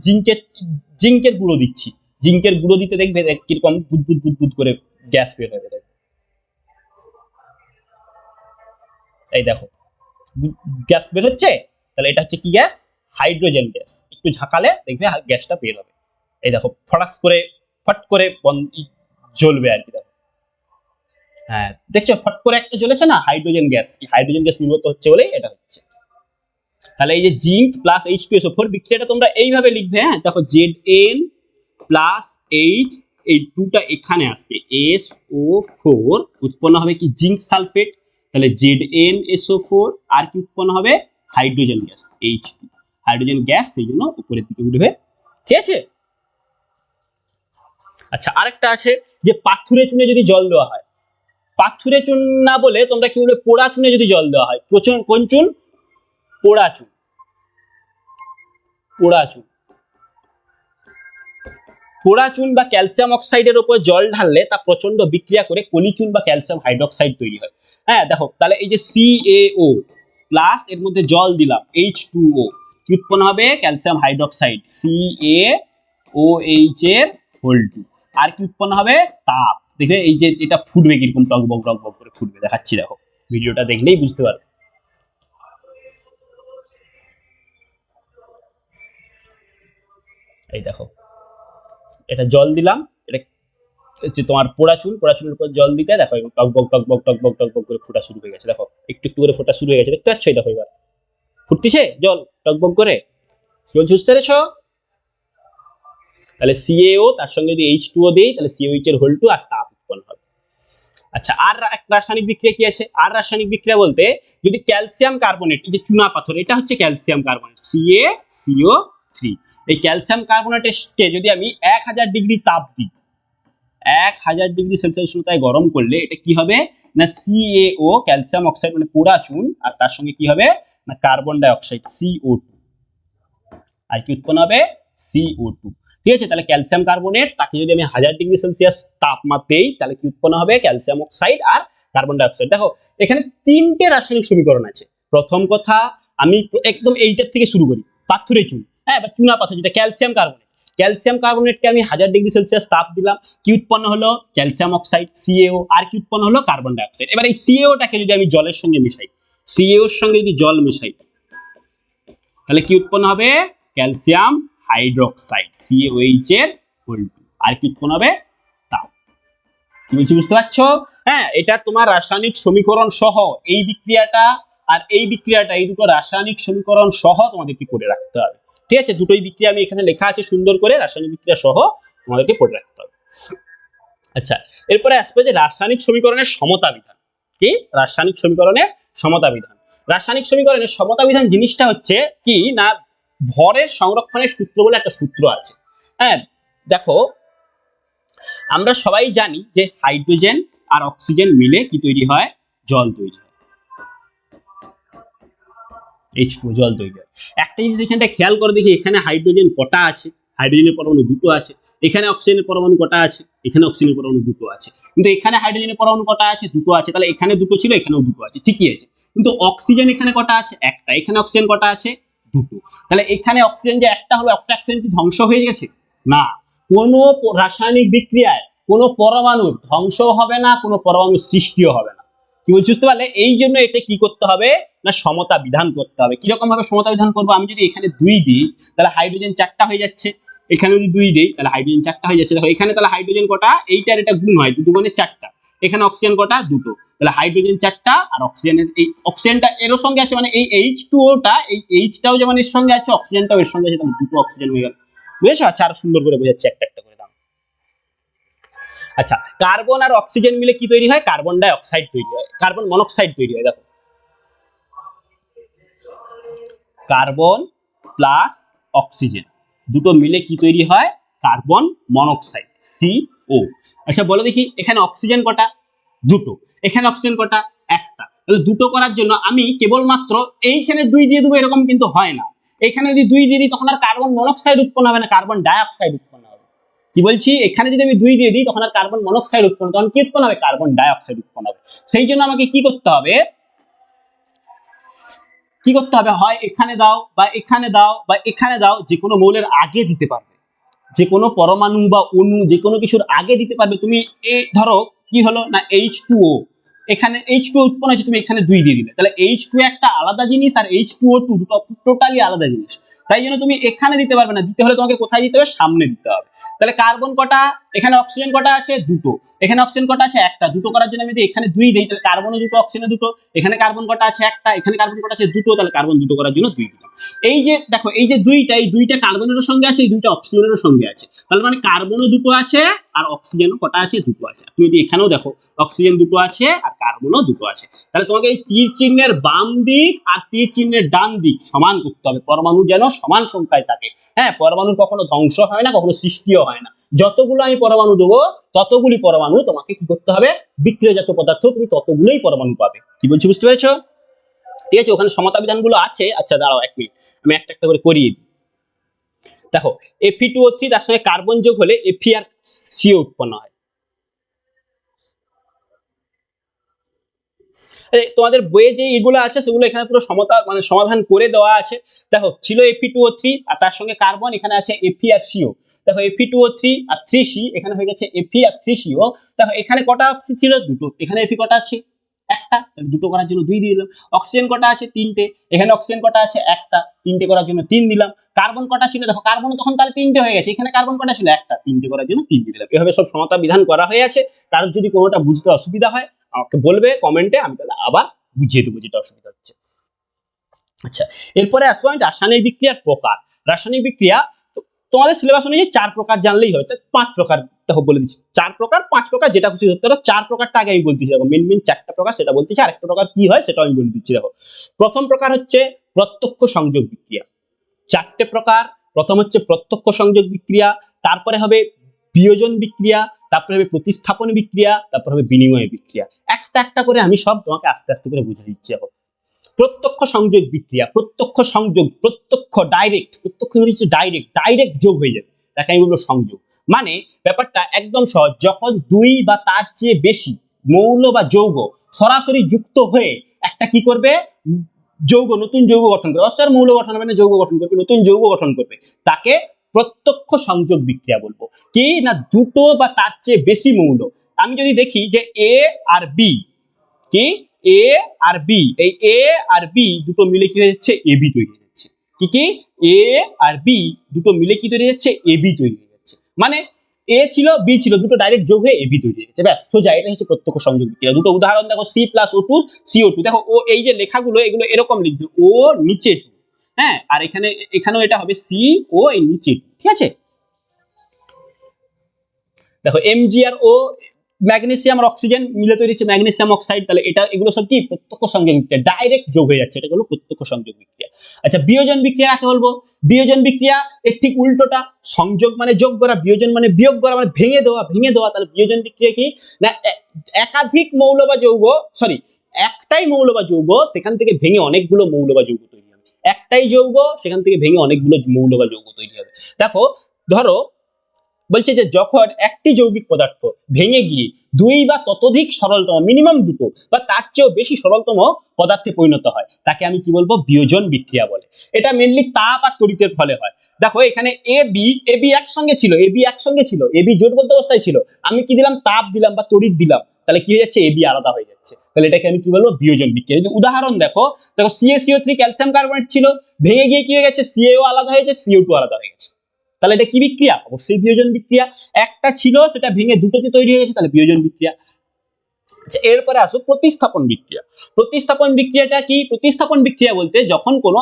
S1: জিঙ্কের গুঁড়ো দিচ্ছি। জিঙ্কের গুঁড়ো দিতে দেখবে কিরকম বুদবুদ করে গ্যাস বের হয়ে যাবে। এই দেখো গ্যাস বের হচ্ছে, তাহলে এটা হচ্ছে কি গ্যাস? Hydrogen gas. একটু ঝাঁকালে দেখবে গ্যাসটা বের হবে। এই দেখো ফটাস করে ফট করে জ্বলবে আর কি। দেখো হ্যাঁ, দেখছো ফট করে একটা জ্বলেছে না? Hydrogen gas. এই হাইড্রোজেন গ্যাস নির্গত হচ্ছে বলেই এটা হচ্ছে। তাহলে এই যে জিঙ্ক প্লাস H2SO4 বিক্রিয়াটা তোমরা এইভাবে লিখবে। হ্যাঁ দেখো Zn প্লাস H, এই দুটা এখানে আসবে, SO4 উৎপন্ন হবে কি? Zinc sulphate. তাহলে ZnSO4, আর কি উৎপন্ন হবে? Hydrogen gas H2, hydrogen gas, সেই জন্য উপরের দিকে উঠবে। ঠিক আছে। আচ্ছা আরেকটা আছে যে পাথুরে চুনে যদি জল দেওয়া হয়, পাথুরে চুন না বলে তোমরা কি বলবে? পোড়া চুনে যদি জল দেওয়া হয়। কোন চুন? পোড়া চুন। পোড়া চুন, পোড়া চুন বা ক্যালসিয়াম অক্সাইডের উপর জল ঢাললে তা প্রচন্ড বিক্রিয়া করে কলিচুন বা ক্যালসিয়াম হাইড্রোক্সাইড তৈরি হয়। হ্যাঁ দেখো তাহলে এই যে CaO প্লাস এর মধ্যে জল দিলাম H2O, কি উৎপন্ন হবে? ক্যালসিয়াম হাইড্রোক্সাইড CaOH এর হোল 2। আর কি উৎপন্ন হবে? তাপ। দেখবে এই যে এটা ফুটবে কিরকম টকবক করে ফুটবে, দেখাচ্ছি। দেখো ভিডিওটা দেখলেই বুঝতে পারবে। এই দেখো এটা জল দিলাম, এটা হচ্ছে তোমার পোড়াচুনের উপর জল দিতে দেখো টকবক করে ফোটা শুরু হয়ে গেছে। দেখো একটু একটু করে ফোটা শুরু হয়ে গেছে, দেখতে পাচ্ছ? দেখো এবার ফুটতিছে জল টকবক করে। বুঝতে পেরেছ? তাহলে CaO তার সঙ্গে যদি H2O দেই, তাহলে COH এর হোল 2 আর তাপ উৎপন্ন হবে। আচ্ছা আর রাসায়নিক বিক্রিয়া কি আছে? আর রাসায়নিক বিক্রিয়া বলতে যদি ক্যালসিয়াম কার্বনেট, এই যে চুনা পাথর, এটা হচ্ছে ক্যালসিয়াম কার্বনেট CaCO3, এই ক্যালসিয়াম কার্বনেটকে যদি আমি 1000 ডিগ্রি তাপ দিই, 1000 ডিগ্রি সেলসিয়াস উষ্ণতায় গরম করলে এটা কি হবে? না CaO ক্যালসিয়াম অক্সাইড মানে পোড়া চুন, আর তার সঙ্গে কি হবে না কার্বন ডাই অক্সাইড CO2, আর কি উৎপন্ন হবে CO2। ঠিক আছে, তাহলে ক্যালসিয়াম কার্বনেট তাকে যদি আমি 1000 ডিগ্রি সেলসিয়াস তাপমাত্রা দেই তাহলে কি উৎপন্ন হবে ক্যালসিয়াম অক্সাইড আর কার্বন ডাই অক্সাইড। দেখো এখানে তিনটে রাসায়নিক সমীকরণ আছে। প্রথম কথা আমি একদম এইটার থেকে শুরু করি, পাথুরে চুন, হ্যাঁ বা চুনা পাথর যেটা ক্যালসিয়াম কার্বনেট। ক্যালসিয়াম কার্বনেটকে আমি 1000 ডিগ্রি সেলসিয়াস তাপ দিলাম, কি উৎপন্ন হলো ক্যালসিয়াম অক্সাইড CaO, আর কি উৎপন্ন হলো কার্বন ডাই অক্সাইড। এবার এই CaOটাকে যদি আমি জলের সঙ্গে মিশাই, CaOর সঙ্গে যদি জল মিশাই তাহলে কি উৎপন্ন হবে ক্যালসিয়াম হাইড্রোক্সাইড CaOH এর হোল2, আর কি উৎপন্ন হবে তাপ। কি বলছি বুঝতে পারছো? হ্যাঁ, এটা তোমার রাসায়নিক সমীকরণ সহ এই বিক্রিয়াটা আর এই বিক্রিয়াটা, এই দুটো রাসায়নিক সমীকরণ সহ তোমাদেরকে করে রাখতে হবে। ঠিক আছে, দুটোই বিক্রিয়া আমি এখানে লেখা আছে সুন্দর করে, রাসায়নিক বিক্রিয়া সহ তোমাদেরকে পড়ে রাখতে হবে। আচ্ছা, এরপরে আসবে যে রাসায়নিক সমীকরণের সমতা বিধান। কি রাসায়নিক সমীকরণের সমতা বিধান? রাসায়নিক সমীকরণের সমতা বিধান জিনিসটা হচ্ছে কি না ভরের সংরক্ষণের সূত্র বলে একটা সূত্র আছে। হ্যাঁ দেখো, আমরা সবাই জানি যে হাইড্রোজেন আর অক্সিজেন মিলে কি তৈরি হয় জল তৈরি হয়, H2O জল তৈরি হয়। একটা জিনিস এখানটা খেয়াল করে দেখি, এখানে হাইড্রোজেন কটা আছে, হাইড্রোজেনের পরমাণু দুটো আছে, এখানে অক্সিজেনের পরমাণু কটা আছে, এখানে অক্সিজেনের পরমাণু দুটো আছে, কিন্তু এখানে হাইড্রোজেনের পরমাণু কটা আছে দুটো আছে, তাহলে এখানে দুটো ছিল এখানেও দুটো আছে, ঠিকই আছে। কিন্তু অক্সিজেন এখানে কটা আছে একটা, এখানে অক্সিজেন কটা আছে দুটো, তাহলে এখানে অক্সিজেন যে একটা হলো একটা অক্সিজেন কি ধ্বংস হয়ে গেছে না, কোনো রাসায়নিক বিক্রিয়ায় কোনো পরমাণুর ধ্বংস হবে না, কোনো পরমাণুর সৃষ্টিও হবে না। কি বলছি বুঝতে পারলে? এই জন্য এটা কি করতে হবে না সমতা বিধান করতে হবে। কিরকম ভাবে সমতা বিধান করবো, আমি যদি এখানে 2 দিই তাহলে হাইড্রোজেন 4টা হয়ে যাচ্ছে, এখানে যদি 2 দিই তাহলে হাইড্রোজেন 4টা হয়ে যাচ্ছে। দেখো এখানে তাহলে হাইড্রোজেন কটা, এইটার এটা গুণ হয়, 2 দুগুণে 4টা, এখানে অক্সিজেন কটা দুটো, তাহলে হাইড্রোজেন 4টা আর অক্সিজেনের এই অক্সিজেনটা এর সঙ্গে আছে, মানে এই H2O-টা এই H-টাও যেমন এর সঙ্গে আছে অক্সিজেনটাও এর সঙ্গে আছে, তাহলে দুটো অক্সিজেন হয়ে গেল। বুঝেছো? আচ্ছা আরো সুন্দর করে বোঝাচ্ছি একটা একটা করে দাও। আচ্ছা, কার্বন আর অক্সিজেন মিলে কি তৈরি হয় কার্বন ডাই অক্সাইড তৈরি হয়, কার্বন মনোক্সাইড তৈরি হয়। দেখো কার্বন প্লাস অক্সিজেন দুটো মিলে কি তৈরি হয় কার্বন মনোক্সাইড CO। আচ্ছা বলো দেখি এখানে অক্সিজেন কটা দুটো, এখানে অক্সিজেন কটা একটা, তাহলে দুটো করার জন্য আমি কেবলমাত্র এইখানে 2 দিয়ে দেবো এরকম কিন্তু হয় না, এখানে যদি 2 দিয়ে দিই তখন আর কার্বন মনোক্সাইড উৎপন্ন হবে না, কার্বন ডাই অক্সাইড উৎপন্ন হবে। কি বলছি, এখানে যদি আমি 2 দিয়ে দিই তখন আর কার্বন মনোক্সাইড উৎপন্ন, তখন কি উৎপন্ন হবে কার্বন ডাই অক্সাইড উৎপন্ন হবে। সেই জন্য আমাকে কি করতে হবে, কি করতে হবে, হয় এখানে দাও বা এখানে দাও বা এখানে দাও, যে কোনো মৌলের আগে দিতে পারবে, যে কোনো পরমাণু বা অণু যে কোনো কিছুর আগে দিতে পারবে তুমি। এই ধরো কি হলো না H2O, এখানে H2O উৎপন্ন হয়েছে, তুমি এখানে 2 দিয়ে দিলে, তাহলে H2O একটা আলাদা জিনিস আর H2O2 দুটো টোটালি আলাদা জিনিস, তাই জন্য তুমি এখানে দিতে পারবে না, দিতে হলে তোমাকে কোথায় দিতে হবে সামনে দিতে হবে। তাহলে কার্বন কটা, এখানে অক্সিজেন কটা আছে দুটো, এখানে অক্সিজেন কটা আছে একটা, দুটো করার জন্য আমি যদি এখানে 2 দিই তাহলে কার্বনও দুটো অক্সিজেনও দুটো, এখানে কার্বন কটা আছে একটা, এখানে কার্বন কটা আছে দুটো, তাহলে কার্বন দুটো করার জন্য 2 দিলাম। এই যে দেখো এই যে দুইটা কার্বনের সঙ্গে আছে, এই দুইটা অক্সিজেনের সঙ্গে আছে, তাহলে মানে কার্বনও দুটো আছে আর অক্সিজেনও কটা আছে দুটো আছে। তুমি যদি এখানেও দেখো অক্সিজেন দুটো আছে আর কার্বনও দুটো আছে, তাহলে তোমাকে এই তীর চিহ্নের বাম দিক আর তীর চিহ্নের ডান দিক সমান করতে হবে, পরমাণু যেন সমান সংখ্যায় থাকে। হ্যাঁ, পরমাণু কখনো ধ্বংস হয় না, কখনো সৃষ্টিও হয় না, যতগুলো আমি পরমাণু দেবো ততগুলি পরমাণু তোমাকে কি করতে হবে, বিক্রিয়াজাত পদার্থ তুমি ততগুলোই পরমাণু পাবে। কি বলছি বুঝতে পেরেছো? ঠিক আছে, ওখানে সমতা বিধানগুলো আছে। আচ্ছা দাঁড়াও 1 মিনিট, আমি একটা একটা করে করিয়ে দিই। দেখো Fe2O3 তার সঙ্গে কার্বন যোগ হলে Fe আর CO উৎপন্ন হয়। তোমাদের বইয়ে যে এগুলো আছে সেগুলো এখানে পুরো সমতা মানে সমাধান করে দেওয়া আছে। দেখো ছিল Fe2O3 আর তার সঙ্গে কার্বন, এখানে আছে Fe আর CO। দেখো Fe2O3 আর 3C, এখানে হয়ে গেছে Fe আর 3CO। দেখো এখানে কটা অক্সি ছিল দুটো, এখানে Fe কটা আছে একটা, দুটো করার জন্য 2 দিয়ে দিলাম। অক্সিজেন কটা আছে 3টে, এখানে অক্সিজেন কটা আছে একটা, 3টে করার জন্য 3 দিলাম। কার্বন কটা ছিল, দেখো কার্বন তখন তাহলে 3টে হয়ে গেছে, এখানে কার্বন কটা ছিল একটা, 3টে করার জন্য 3 দিয়ে দিলাম। এভাবে সব সমতা বিধান করা হয়ে আছে। কারণ যদি কোনোটা বুঝতে অসুবিধা হয় আমাকে বলবে কমেন্টে, আমি তাহলে আবার বুঝিয়ে দেবো যেটা অসুবিধা হচ্ছে। আচ্ছা, এরপরে আসবো আমি রাসায়নিক বিক্রিয়ার প্রকার। রাসায়নিক বিক্রিয়া তোমাদের সিলেবাস অনুযায়ী 4 প্রকার জানলেই হয়, 5 প্রকার দেখো বলে দিচ্ছি, 4 প্রকার 5 প্রকার যেটা খুশি ধরতে পারো। 4 প্রকারটা আগে আমি বলতেছি, দেখো মেন 4টা প্রকার সেটা বলতেছি, আরেকটা প্রকার কি হয় সেটা আমি বলে দিচ্ছি। দেখো প্রথম প্রকার হচ্ছে প্রত্যক্ষ সংযোগ বিক্রিয়া। 4টে প্রকার, প্রথম হচ্ছে প্রত্যক্ষ সংযোগ বিক্রিয়া, তারপরে হবে বিয়োজন বিক্রিয়া, তারপরে হবে প্রতিস্থাপন বিক্রিয়া, তারপর হবে বিনিময় বিক্রিয়া। একটা একটা করে আমি সব তোমাকে আস্তে আস্তে করে বুঝিয়ে দিচ্ছি। এখন প্রত্যক্ষ সংযোগ বিক্রিয়া, প্রত্যক্ষ সংযোগ, প্রত্যক্ষ ডাইরেক্ট, প্রত্যক্ষ হচ্ছে ডাইরেক্ট, ডাইরেক্ট যোগ হয়ে যাবে, তাকে আমি বলবো সংযোগ। মানে ব্যাপারটা একদম সহজ, যখন দুই বা তার চেয়ে বেশি মৌল বা যৌগ সরাসরি যুক্ত হয়ে একটা কি করবে, যৌগ, নতুন যৌগ গঠন করবে, অবশ্যই মৌল গঠন হবে না, যৌগ গঠন করবে, নতুন যৌগ গঠন করবে, তাকে প্রত্যক্ষ সংযোগ বিক্রিয়া বলবো। কি না, দুটো বা তার চেয়ে বেশি মৌল, আমি যদি দেখি যে এ আর বি, কি এ আর বি, এই এ আর বি দুটো মিলে কি হয়ে যাচ্ছে, এবি তৈরি হয়ে যাচ্ছে। কি এ আর বি দুটো মিলে কি তৈরি হয়ে যাচ্ছে, এবি তৈরি হয়ে যাচ্ছে। মানে এ ছিল বি ছিল, দুটো ডাইরেক্ট যোগ হয়ে এবি তৈরি হয়ে যাচ্ছে, ব্যাস সোজা। এটা হচ্ছে প্রত্যক্ষ সংযোগ বিক্রিয়া। দুটো উদাহরণ দেখো, C+O2 CO2। দেখো ও এই যে লেখাগুলো এগুলো এরকম লিখবে, ও নিচে 2, হ্যাঁ, আর এখানেও এটা হবে সি ও এই নিচে 2, ঠিক আছে। দেখো Mg আর ও, ম্যাগনেসিয়াম আর অক্সিজেন মিলে তৈরি হচ্ছে ম্যাগনেসিয়াম অক্সাইড, তাহলে এটা এগুলো সব কি প্রত্যক্ষ সংযোগ বিক্রিয়া, ডাইরেক্ট যোগ হয়ে যাচ্ছে, এটা হলো প্রত্যক্ষ সংযোগ বিক্রিয়া। আচ্ছা, বিয়োজন বিক্রিয়া কাকে বলবো? বিয়োজন বিক্রিয়া এর ঠিক উল্টোটা, সংযোগ মানে যোগ করা, বিয়োজন মানে বিয়োগ করা, মানে ভেঙে দেওয়া। তাহলে বিয়োজন বিক্রিয়া কি না, একাধিক মৌল বা যৌগ, সরি একটাই মৌল বা যৌগ সেখান থেকে ভেঙে অনেকগুলো মৌল বা যৌগ তৈরি হবে, একটাই যৌগ সেখান থেকে ভেঙে অনেকগুলো মৌল বা যৌগ তৈরি হবে। দেখো ধরো বলছে যে যখন একটি যৌগিক পদার্থ ভেঙে গিয়ে দুই বা ততোধিক সরলতম, মিনিমাম দুটো বা তার চেয়েও বেশি সরলতম পদার্থে পরিণত হয়, তাকে আমি কি বলবো, বিয়োজন বিক্রিয়া বলে। এটা মেনলি তাপ আর তড়িতের ফলে হয়। দেখো এখানে এ বি একসঙ্গে ছিল, এ বি জোটবদ্ধ অবস্থায় ছিল, আমি কি দিলাম, তাপ দিলাম বা তড়িৎ দিলাম, তাহলে কি হয়ে যাচ্ছে, এ বি আলাদা হয়ে যাচ্ছে, তাহলে এটাকে আমি কি বলবো, বিয়োজন বিক্রিয়া। যদি উদাহরণ দেখো CaCO3 ক্যালসিয়াম কার্বনেট ছিল, ভেঙে গিয়ে কি হয়ে গেছে, CaO আলাদা হয়ে গেছে, CO2 আলাদা হয়ে গেছে, তাহলে এটা কি বিক্রিয়া, অবশ্যই বিয়োজন বিক্রিয়া। একটা ছিল সেটা ভেঙে দুটোতে তৈরি হয়ে গেছে, তাহলে বিয়োজন বিক্রিয়া। আচ্ছা, এরপরে আসো প্রতিস্থাপন বিক্রিয়া। প্রতিস্থাপন বিক্রিয়াটা কি? প্রতিস্থাপন বিক্রিয়া বলতে যখন কোনো,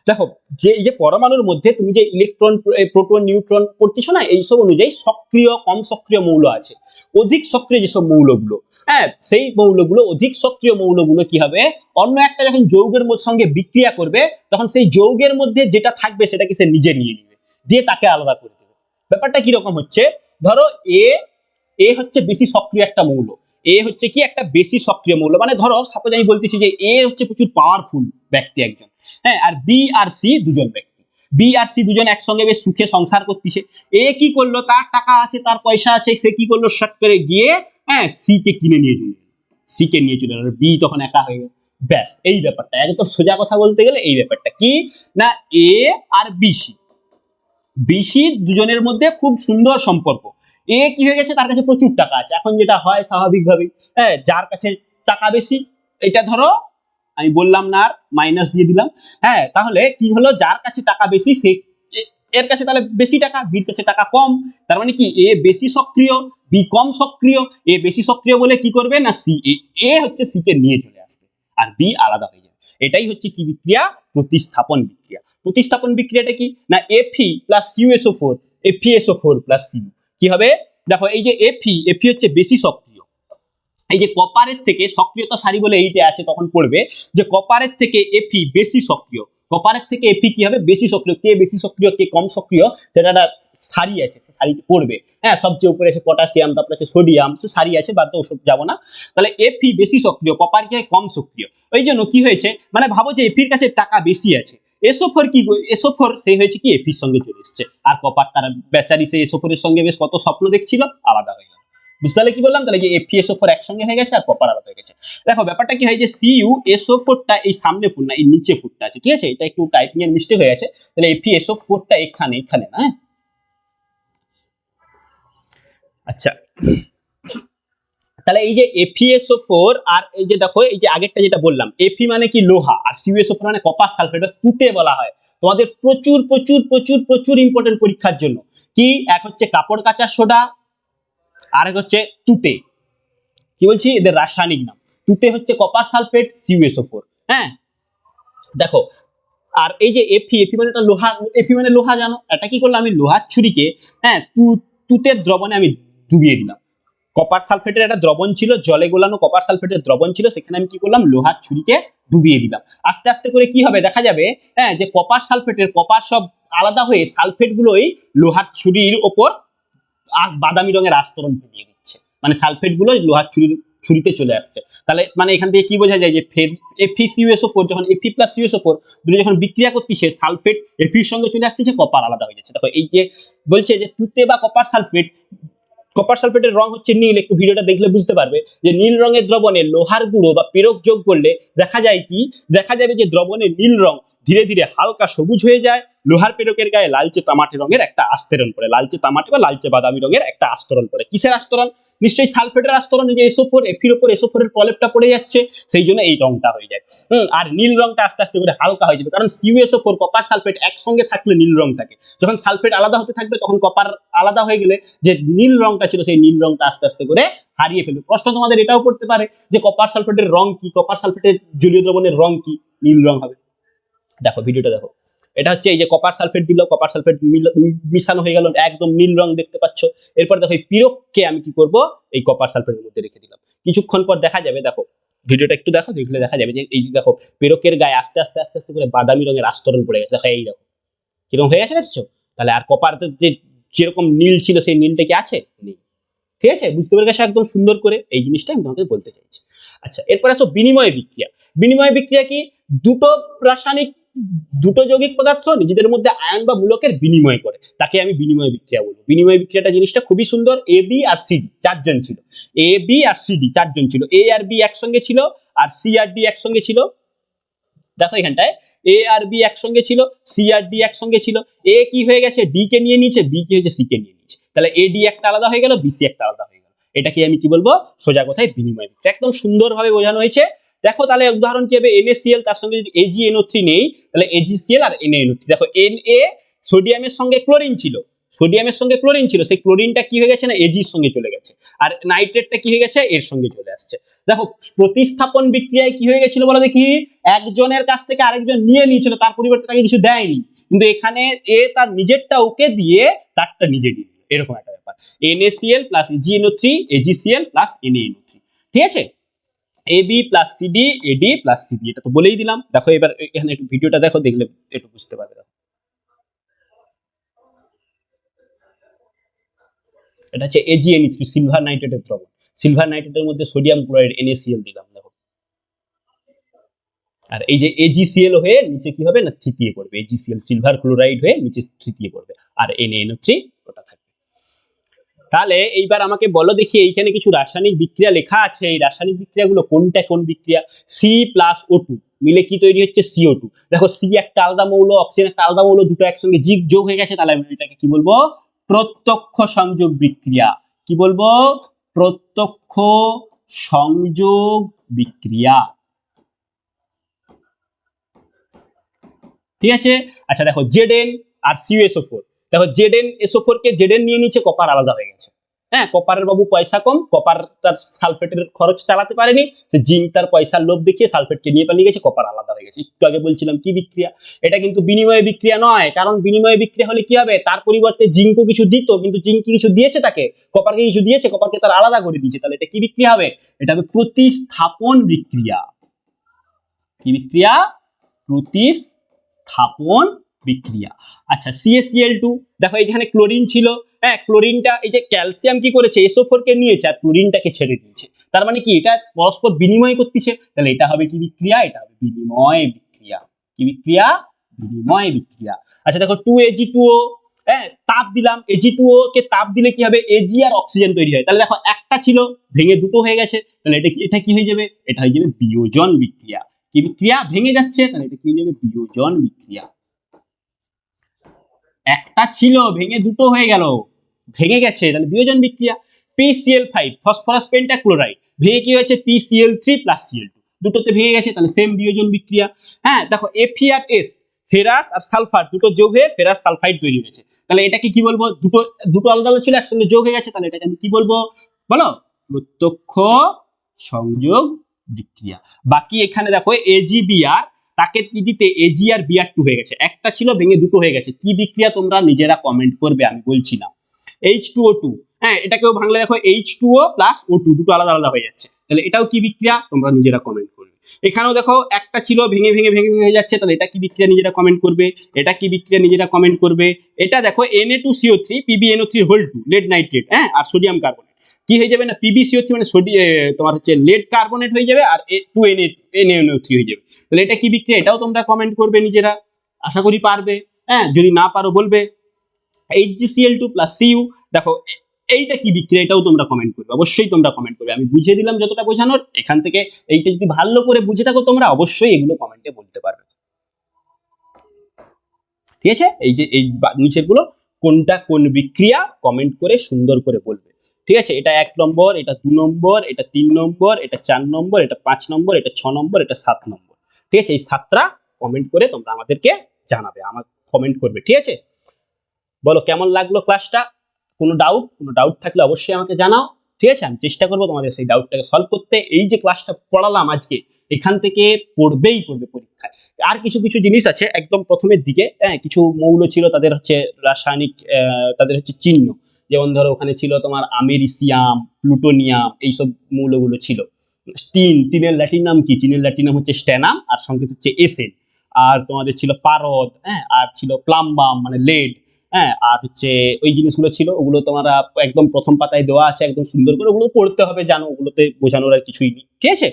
S1: দেখো যে এই যে পরমাণুর মধ্যে তুমি যে ইলেকট্রন, প্রোটন, নিউট্রন পড়তেছো না, এইসব অনুযায়ী সক্রিয়, কম সক্রিয় মৌল আছে। অধিক সক্রিয় যেসব মৌলগুলো, হ্যাঁ, সেই মৌলগুলো, অধিক সক্রিয় মৌলগুলো কি হবে, অন্য একটা যখন যৌগের সঙ্গে বিক্রিয়া করবে, তখন সেই যৌগের মধ্যে যেটা থাকবে সেটাকে সে নিজে নিয়ে নিবে, দিয়ে তাকে আলাদা করে দেবে। ব্যাপারটা কিরকম হচ্ছে, ধরো এ হচ্ছে বেশি সক্রিয় একটা মৌল, এ হচ্ছে কি একটা বেশি সক্রিয় মৌল, মানে ধরো সাপোজ আমি বলতেছি যে এ হচ্ছে প্রচুর পাওয়ারফুল ব্যক্তি একজন, হ্যাঁ, আর বি আর সি দুজন ব্যক্তি, বি আর সি দুজন একসঙ্গে বেশ সুখে সংসার করতেছে। এ কি করলো, তার টাকা আছে, তার পয়সা আছে, সে কি করলো, শর্ট করে গিয়ে, হ্যাঁ, সি কে কিনে নিয়ে চলে গেল, সি কে নিয়ে চলে গেল, বি তখন একা হয়ে গেল। ব্যাস এই ব্যাপারটা, একদম সোজা কথা বলতে গেলে এই ব্যাপারটা কি না, এ আর বিসি দুজনের মধ্যে খুব সুন্দর সম্পর্ক। এ কি হয়ে গেছে, তার কাছে প্রচুর টাকা আছে, এখন যেটা হয় স্বাভাবিকভাবেই, হ্যাঁ, যার কাছে টাকা বেশি, এটা ধরো আমি বললাম না, আর মাইনাস দিয়ে দিলাম, হ্যাঁ, তাহলে কি হলো, যার কাছে টাকা বেশি সে, এর কাছে তাহলে বেশি টাকা, বির কাছে টাকা কম, তার মানে কি এ বেশি সক্রিয়, বি কম সক্রিয়। এ বেশি সক্রিয় বলে কি করবে না, সি, এ হচ্ছে সি কে নিয়ে চলে আসবে, আর বি আলাদা হয়ে যাবে। এটাই হচ্ছে কি বিক্রিয়া, প্রতিস্থাপন বিক্রিয়া। প্রতিস্থাপন বিক্রিয়াটা কি না, Fe plus CuSO4, FeSO4 plus Cu কি হবে, দেখো এই যে Fe হচ্ছে বেশি সক্রিয়, এই যে কপারের থেকে, সক্রিয়তা সারি বলে এইটা আছে, তখন পড়বে যে কপারের থেকে Fe বেশি সক্রিয়, কপারের থেকে Fe কি হবে, বেশি সক্রিয়। কে বেশি সক্রিয় কে কম সক্রিয় সেটা একটা সারি আছে, সে সারিতে পড়বে, হ্যাঁ, সবচেয়ে উপরে আছে পটাশিয়াম, তারপর আছে সোডিয়াম, সে সারি আছে, বাদ দাও ওসব যাবো না। তাহলে Fe বেশি সক্রিয়, কপার কি হয়, কম সক্রিয়। ওই জন্য কি হয়েছে, মানে ভাবো যে Feর কাছে টাকা বেশি আছে, SO4 কি, SO4 সেই হয়েছে কি Feর সঙ্গে চলে এসছে, আর কপার তার বেচারি সেই SO4 এর সঙ্গে বেশ কত স্বপ্ন দেখছিল, আলাদা হয়ে গেল। বুঝতে পারলে কি বললাম, তাহলে যে FeSO4 একসঙ্গে হয়ে গেছে আর কপার আলাদা হয়ে গেছে। দেখো ব্যাপারটা কি হয় যে CuSO4টা এই সামনে ফুট না, এই নিচে ফুটটা আছে, ঠিক আছে, এটা একটু টাইপিং এর মিস্টেক হয়ে গেছে, তাহলে FeSO4টা এখানে না, আচ্ছা, তাহলে এই যে FeSO4 আর এই যে দেখো এই যে আগেরটা যেটা বললাম, Fe মানে কি লোহা, আর CuSO4 মানে কপার সালফেট, তুতে বলা হয় তোমাদের প্রচুর প্রচুর প্রচুর প্রচুর ইম্পর্টেন্ট পরীক্ষার জন্য। কি, এক হচ্ছে কাপড় কাচার সোডা, আর এক হচ্ছে তুতে, কি বলছি এদের রাসায়নিক নাম, তুতে হচ্ছে কপার সালফেট, CuSO4, হ্যাঁ। দেখো আর এই যে Fe মানে এটা লোহা, Fe মানে লোহা জানো, এটা কি করলাম, আমি লোহার ছুরিকে, হ্যাঁ, তুতের দ্রবণে আমি ডুবিয়ে দিলাম, কপার সালফেটের একটা দ্রবণ ছিল, জলে গোলানো কপার সালফেটের দ্রবণ ছিল, সেখানে আমি কি করলাম, লোহার ছুরিকে ডুবিয়ে দিলাম। আস্তে আস্তে করে কি হবে দেখা যাবে, হ্যাঁ, যে কপার সালফেটের কপার সব আলাদা হয়ে সালফেট গুলোই লোহার ছুরির ওপর বাদামি রঙের আস্তরণ ফেলিয়ে দিচ্ছে, মানে সালফেট গুলো লোহার ছুরিতে চলে আসছে। তাহলে মানে এখান থেকে কি বোঝা যায় যে FeCuSO4 যখন Fe+CuSO4 দুটো যখন বিক্রিয়া করতেছে সালফেট Feর সঙ্গে চলে আসতেছে, কপার আলাদা হয়ে যাচ্ছে। দেখো এই যে বলছে যে তুতে বা কপার সালফেটের রং হচ্ছে নীল। একটু ভিডিওটা দেখলে বুঝতে পারবে যে নীল রঙের দ্রবণে লোহার গুঁড়ো বা পীড়ক যোগ করলে দেখা যায় কি, দেখা যাবে যে দ্রবণের নীল রং ধীরে ধীরে হালকা সবুজ হয়ে যায়, লোহার পীড়কের গায়ে লালচে তামাটে রঙের একটা আস্তরণ পড়ে, লালচে তামাটে বা লালচে বাদামি রঙের একটা আস্তরণ পড়ে। কিসের আস্তরণ? নিশ্চয়ই সালফেটের আস্তরণ, যে SO4 Feর উপর SO4 এর প্রলেপটা পড়ে যাচ্ছে, সেই জন্য এই রংটা হয়ে যায়। আর নীল রংটা আস্তে আস্তে করে হালকা হয়ে যাবে, কারণ CuSO4 কপার সালফেট একসঙ্গে থাকলে নীল রং থাকে, যখন সালফেট আলাদা হতে থাকবে তখন কপার আলাদা হয়ে গেলে যে নীল রংটা ছিল সেই নীল রংটা আস্তে আস্তে করে হারিয়ে ফেলবে। প্রশ্ন তোমাদের এটাও পড়তে পারে যে কপার সালফেটের রং কি, কপার সালফেটের জলীয় দ্রবণের রং কি? নীল রং হবে। দেখো ভিডিওটা দেখো, এটা হচ্ছে এই যে কপার সালফেট দিল, কপার সালফেট মিশানো হয়ে গেল, একদম নীল রং দেখতে পাচ্ছ। এরপর দেখো এই পীড়ককে আমি কি করব, এই কপার সালফেটের মধ্যে রেখে দিলাম। কিছুক্ষণ পর দেখা যাবে, দেখো ভিডিওটা একটু দেখো, দেখলে দেখা যাবে যে এই দেখো পীড়কের গায়ে আস্তে আস্তে আস্তে আস্তে করে বাদামি রঙের আস্তরণ পড়ে গেছে। দেখো এই দেখো কিরকম হয়ে গেছে, দেখছো? তাহলে আর কপার যে যেরকম নীল ছিল সেই নীলটা কি আছে? নেই। ঠিক আছে, বুঝতে পেরে গেছে একদম সুন্দর করে, এই জিনিসটা আমি তোমাকে বলতে চাইছি। আচ্ছা, এরপর আসো বিনিময় বিক্রিয়া। বিনিময় বিক্রিয়া কি? দুটো যৌগিক পদার্থ নিজেদের মধ্যে আয়ন বা মূলকের বিনিময় করে, তাকে আমি বিনিময় বিক্রিয়া বলবো। বিনিময় বিক্রিয়াটা জিনিসটা খুবই সুন্দর। AB আর CD চারজন ছিল, AB আর CD চারজন ছিল, A আর B একসঙ্গে ছিল, আর C আর D একসঙ্গে ছিল। দেখো এখানটায় A আর B একসঙ্গে ছিল, C আর D একসঙ্গে ছিল। A কি হয়ে গেছে? D কে নিয়ে নিয়েছে, B কি হয়েছে? C কে নিয়ে নিয়েছে। তাহলে AD একটা আলাদা হয়ে গেল, BC একটা আলাদা হয়ে গেল। এটাকে আমি কি বলবো? সোজা কথায় বিনিময় বিক্রিয়া। একদম সুন্দরভাবে বোঝানো হয়েছে। দেখো তাহলে উদাহরণ কি হবে? NaCl, তার সঙ্গে যদি AgNO3 নেই তাহলে AgCl আর NaNO3। দেখো Na সোডিয়ামের সঙ্গে ক্লোরিন ছিল, সেই ক্লোরিনটা কি হয়ে গেছে না Ag-র সঙ্গে চলে গেছে, আর নাইট্রেটটা কি হয়ে গেছে? এর সঙ্গে চলে আসছে। দেখো প্রতিস্থাপন বিক্রিয়ায় কি হয়ে গেছিল বলো দেখি? একজনের কাছ থেকে আরেকজন নিয়ে নিয়েছিল, তার পরিবর্তে তাকে কিছু দেয়নি, কিন্তু এখানে এ তার নিজেরটা ওকে দিয়ে তারটা নিজে নিয়ে নিল, এরকম একটা ব্যাপার। NaCl plus AgNO3, AgCl plus NaNO3। ঠিক আছে, AB plus CD, AD plus CB, এটা তো বলেই দিলাম। দেখো এবার এখানে একটু ভিডিওটা দেখো, দেখলে একটু বুঝতে পারবে। দেখো এটা হচ্ছে AgNO3 সিলভার নাইট্রেটের দ্রবণ। সিলভার নাইট্রেটের মধ্যে সোডিয়াম ক্লোরাইড NaCl দিলাম, দেখো। আর এই যে AgCl হয়ে নিচে কি হবে না তৃতীয় পড়বে, AgCl সিলভার ক্লোরাইড হয়ে নিচে তৃতীয় পড়বে, আর NaNO3 ওটা থাকবে। তাহলে এইবার আমাকে বলো দেখি, এইখানে কিছু রাসায়নিক বিক্রিয়া লেখা আছে, এই রাসায়নিক বিক্রিয়াগুলো কোনটা কোন বিক্রিয়া? C প্লাস O2 মিলে কি তৈরি হচ্ছে? CO2। দেখো C একটা আলাদা মৌল, অক্সিজেন একটা আলাদা মৌল, দুটো একসঙ্গে যোগ হয়ে গেছে, তাহলে আমি এটাকে কি বলবো? প্রত্যক্ষ সংযোগ বিক্রিয়া। কি বলবো? প্রত্যক্ষ সংযোগ বিক্রিয়া। ঠিক আছে। আচ্ছা দেখো Zn আর CuSO4, দেখো ZnSO4 কে Zn নিয়ে নিচে, কপার আলাদা হয়ে গেছে। হ্যাঁ, কপারের বাবু পয়সা কম, কপার তার সালফেটের খরচ চালাতে পারেনি, সে জিঙ্ক তার পয়সার লোভ দেখিয়ে সালফেটকে নিয়ে পালিয়ে গেছে, কপার আলাদা হয়ে গেছে। একটু আগে বলছিলাম কি বিক্রিয়া? এটা কিন্তু বিনিময় বিক্রিয়া নয়, কারণ বিনিময় বিক্রিয়া হলে কি হবে? তার পরিবর্তে জিঙ্কও কিছু দিত, কিন্তু জিঙ্ক কি কিছু দিয়েছে তাকে? কপারকে কিছু দিয়েছে, কপারকে তার আলাদা করে দিয়েছে। তাহলে এটা কি বিক্রিয়া হবে? এটা হবে প্রতিস্থাপন বিক্রিয়া। কি বিক্রিয়া? প্রতিস্থাপন বিক্রিয়া। আচ্ছা CaCl2, দেখো এখানে ক্লোরিন ছিল, হ্যাঁ ক্লোরিনটা এই যে ক্যালসিয়াম কি করেছে? SO4 কে নিয়েছে আর ক্লোরিনটাকে ছেড়ে দিয়েছে, তার মানে কি এটা পরস্পর বিনিময় করতেছে। তাহলে এটা হবে কি বিক্রিয়া? এটা হবে বিনিময় বিক্রিয়া। কি বিক্রিয়া? বিনিময় বিক্রিয়া। আচ্ছা দেখো 2Ag2O, হ্যাঁ তাপ দিলাম, Ag2O কে তাপ দিলে কি হবে? Ag আর অক্সিজেন তৈরি হয়। তাহলে দেখো একটা ছিল ভেঙে দুটো হয়ে গেছে, তাহলে এটা কি হয়ে যাবে? এটা হয়ে যাবে বিয়োজন বিক্রিয়া। কি বিক্রিয়া? ভেঙে যাচ্ছে, তাহলে এটা কি হয়ে যাবে? বিয়োজন বিক্রিয়া। একটা ছিল ভেঙে দুটো হয়ে গেল, ভেঙে গেছে, তাহলে বিয়োজন বিক্রিয়া। PCl5 ফসফরাস পেন্টাক্লোরাইড ভেঙে কি হয়েছে? PCl3 প্লাস Cl2, দুটোতে ভেঙে গেছে, তাহলে সেম বিয়োজন বিক্রিয়া। হ্যাঁ দেখো Fe আর S, ফেরাস আর সালফার দুটো যোগ হয়ে ফেরাস সালফাইড তৈরি হয়েছে, তাহলে এটাকে কি বলবো? দুটো আলাদা আলাদা ছিল একসঙ্গে যোগ হয়ে গেছে, তাহলে এটাকে আমি কি বলবো বলো? প্রত্যক্ষ সংযোগ বিক্রিয়া। বাকি এখানে দেখো AgBr, তাকে দিতে Ag আর Br2 হয়ে গেছে, একটা ছিল ভেঙে দুটো হয়ে গেছে। কি বিক্রিয়া তোমরা নিজেরা কমেন্ট করবে, আমি বলছি না। H2O2, হ্যাঁ এটাকেও ভাঙলে দেখো H2O প্লাস O2 দুটো আলাদা আলাদা হয়ে যাচ্ছে, তাহলে এটাও কি বিক্রিয়া? তোমরা নিজেরা কমেন্ট করবে। এখানেও দেখো একটা ছিল ভেঙে ভেঙে ভেঙে ভেঙে হয়ে যাচ্ছে, তাহলে এটা কি বিক্রিয়া নিজেরা কমেন্ট করবে, এটা কি বিক্রিয়া নিজেরা কমেন্ট করবে। এটা দেখো Na2CO3 PbNO3 whole 2 lead nitrate, হ্যাঁ, আর সোডিয়াম কার্বনেট কি হয়ে যাবে না PbCO3 মানে তোমার হচ্ছে লেড কার্বনেট হয়ে যাবে, আর 2NaNO3 হয়ে যাবে। তাহলে এটা কি বিক্রিয়া, এটাও তোমরা কমেন্ট করবে নিজেরা, আশা করি পারবে। হ্যাঁ, যদি না পারো বলবে। HgCl2 + Cu, দেখো এইটা কি বিক্রিয়া, এটাও তোমরা কমেন্ট করবে, অবশ্যই তোমরা কমেন্ট করবে। আমি বুঝিয়ে দিলাম যতটা বোঝানোর, এখান থেকে এইটা যদি ভালো করে বুঝে থাকো তোমরা অবশ্যই এগুলো কমেন্টে বলতে পারবে। ঠিক আছে, এই যে এই নিচের গুলো কোনটা কোন বিক্রিয়া কমেন্ট করে সুন্দর করে বলবে। ঠিক আছে, এটা 1 নম্বর, এটা 2 নম্বর, এটা 3 নম্বর, এটা 4 নম্বর, এটা 5 নম্বর, এটা 6 নম্বর, এটা 7 নম্বর। ঠিক আছে, এই 7টা কমেন্ট করে তোমরা আমাদেরকে জানাবে, আমার কমেন্ট করবে। ঠিক আছে, বলো কেমন লাগলো ক্লাসটা, কোনো ডাউট থাকলে অবশ্যই আমাকে জানাও। ঠিক আছে, আমি চেষ্টা করবো তোমাদের সেই ডাউটটাকে সলভ করতে। এই যে ক্লাসটা পড়ালাম আজকে, এখান থেকে পড়বেই পড়বে পরীক্ষায়। আর কিছু কিছু জিনিস আছে একদম প্রথমের দিকে, হ্যাঁ, কিছু মৌল ছিল তাদের হচ্ছে রাসায়নিক তাদের হচ্ছে চিহ্ন, যেমন ধরো ওখানে ছিল তোমার আমেরিসিয়াম, প্লুটোনিয়াম, এইসব মৌলগুলো ছিল। টিনের ল্যাটিন নাম কি, টিনের ল্যাটিন নাম হচ্ছে স্ট্যানাম, আর সংকেত হচ্ছে এসএন। আর তোমাদের ছিল পারদ, হ্যাঁ, আর ছিল প্লাম্বাম মানে লেড, হ্যাঁ, আর হচ্ছে ওই জিনিসগুলো ছিল, ওগুলো তোমরা একদম প্রথম পাতায় দেওয়া আছে একদম সুন্দর করে, ওগুলো পড়তে হবে, জানো, ওগুলোতে বোঝানোর আর কিছুই নেই। ঠিক আছে।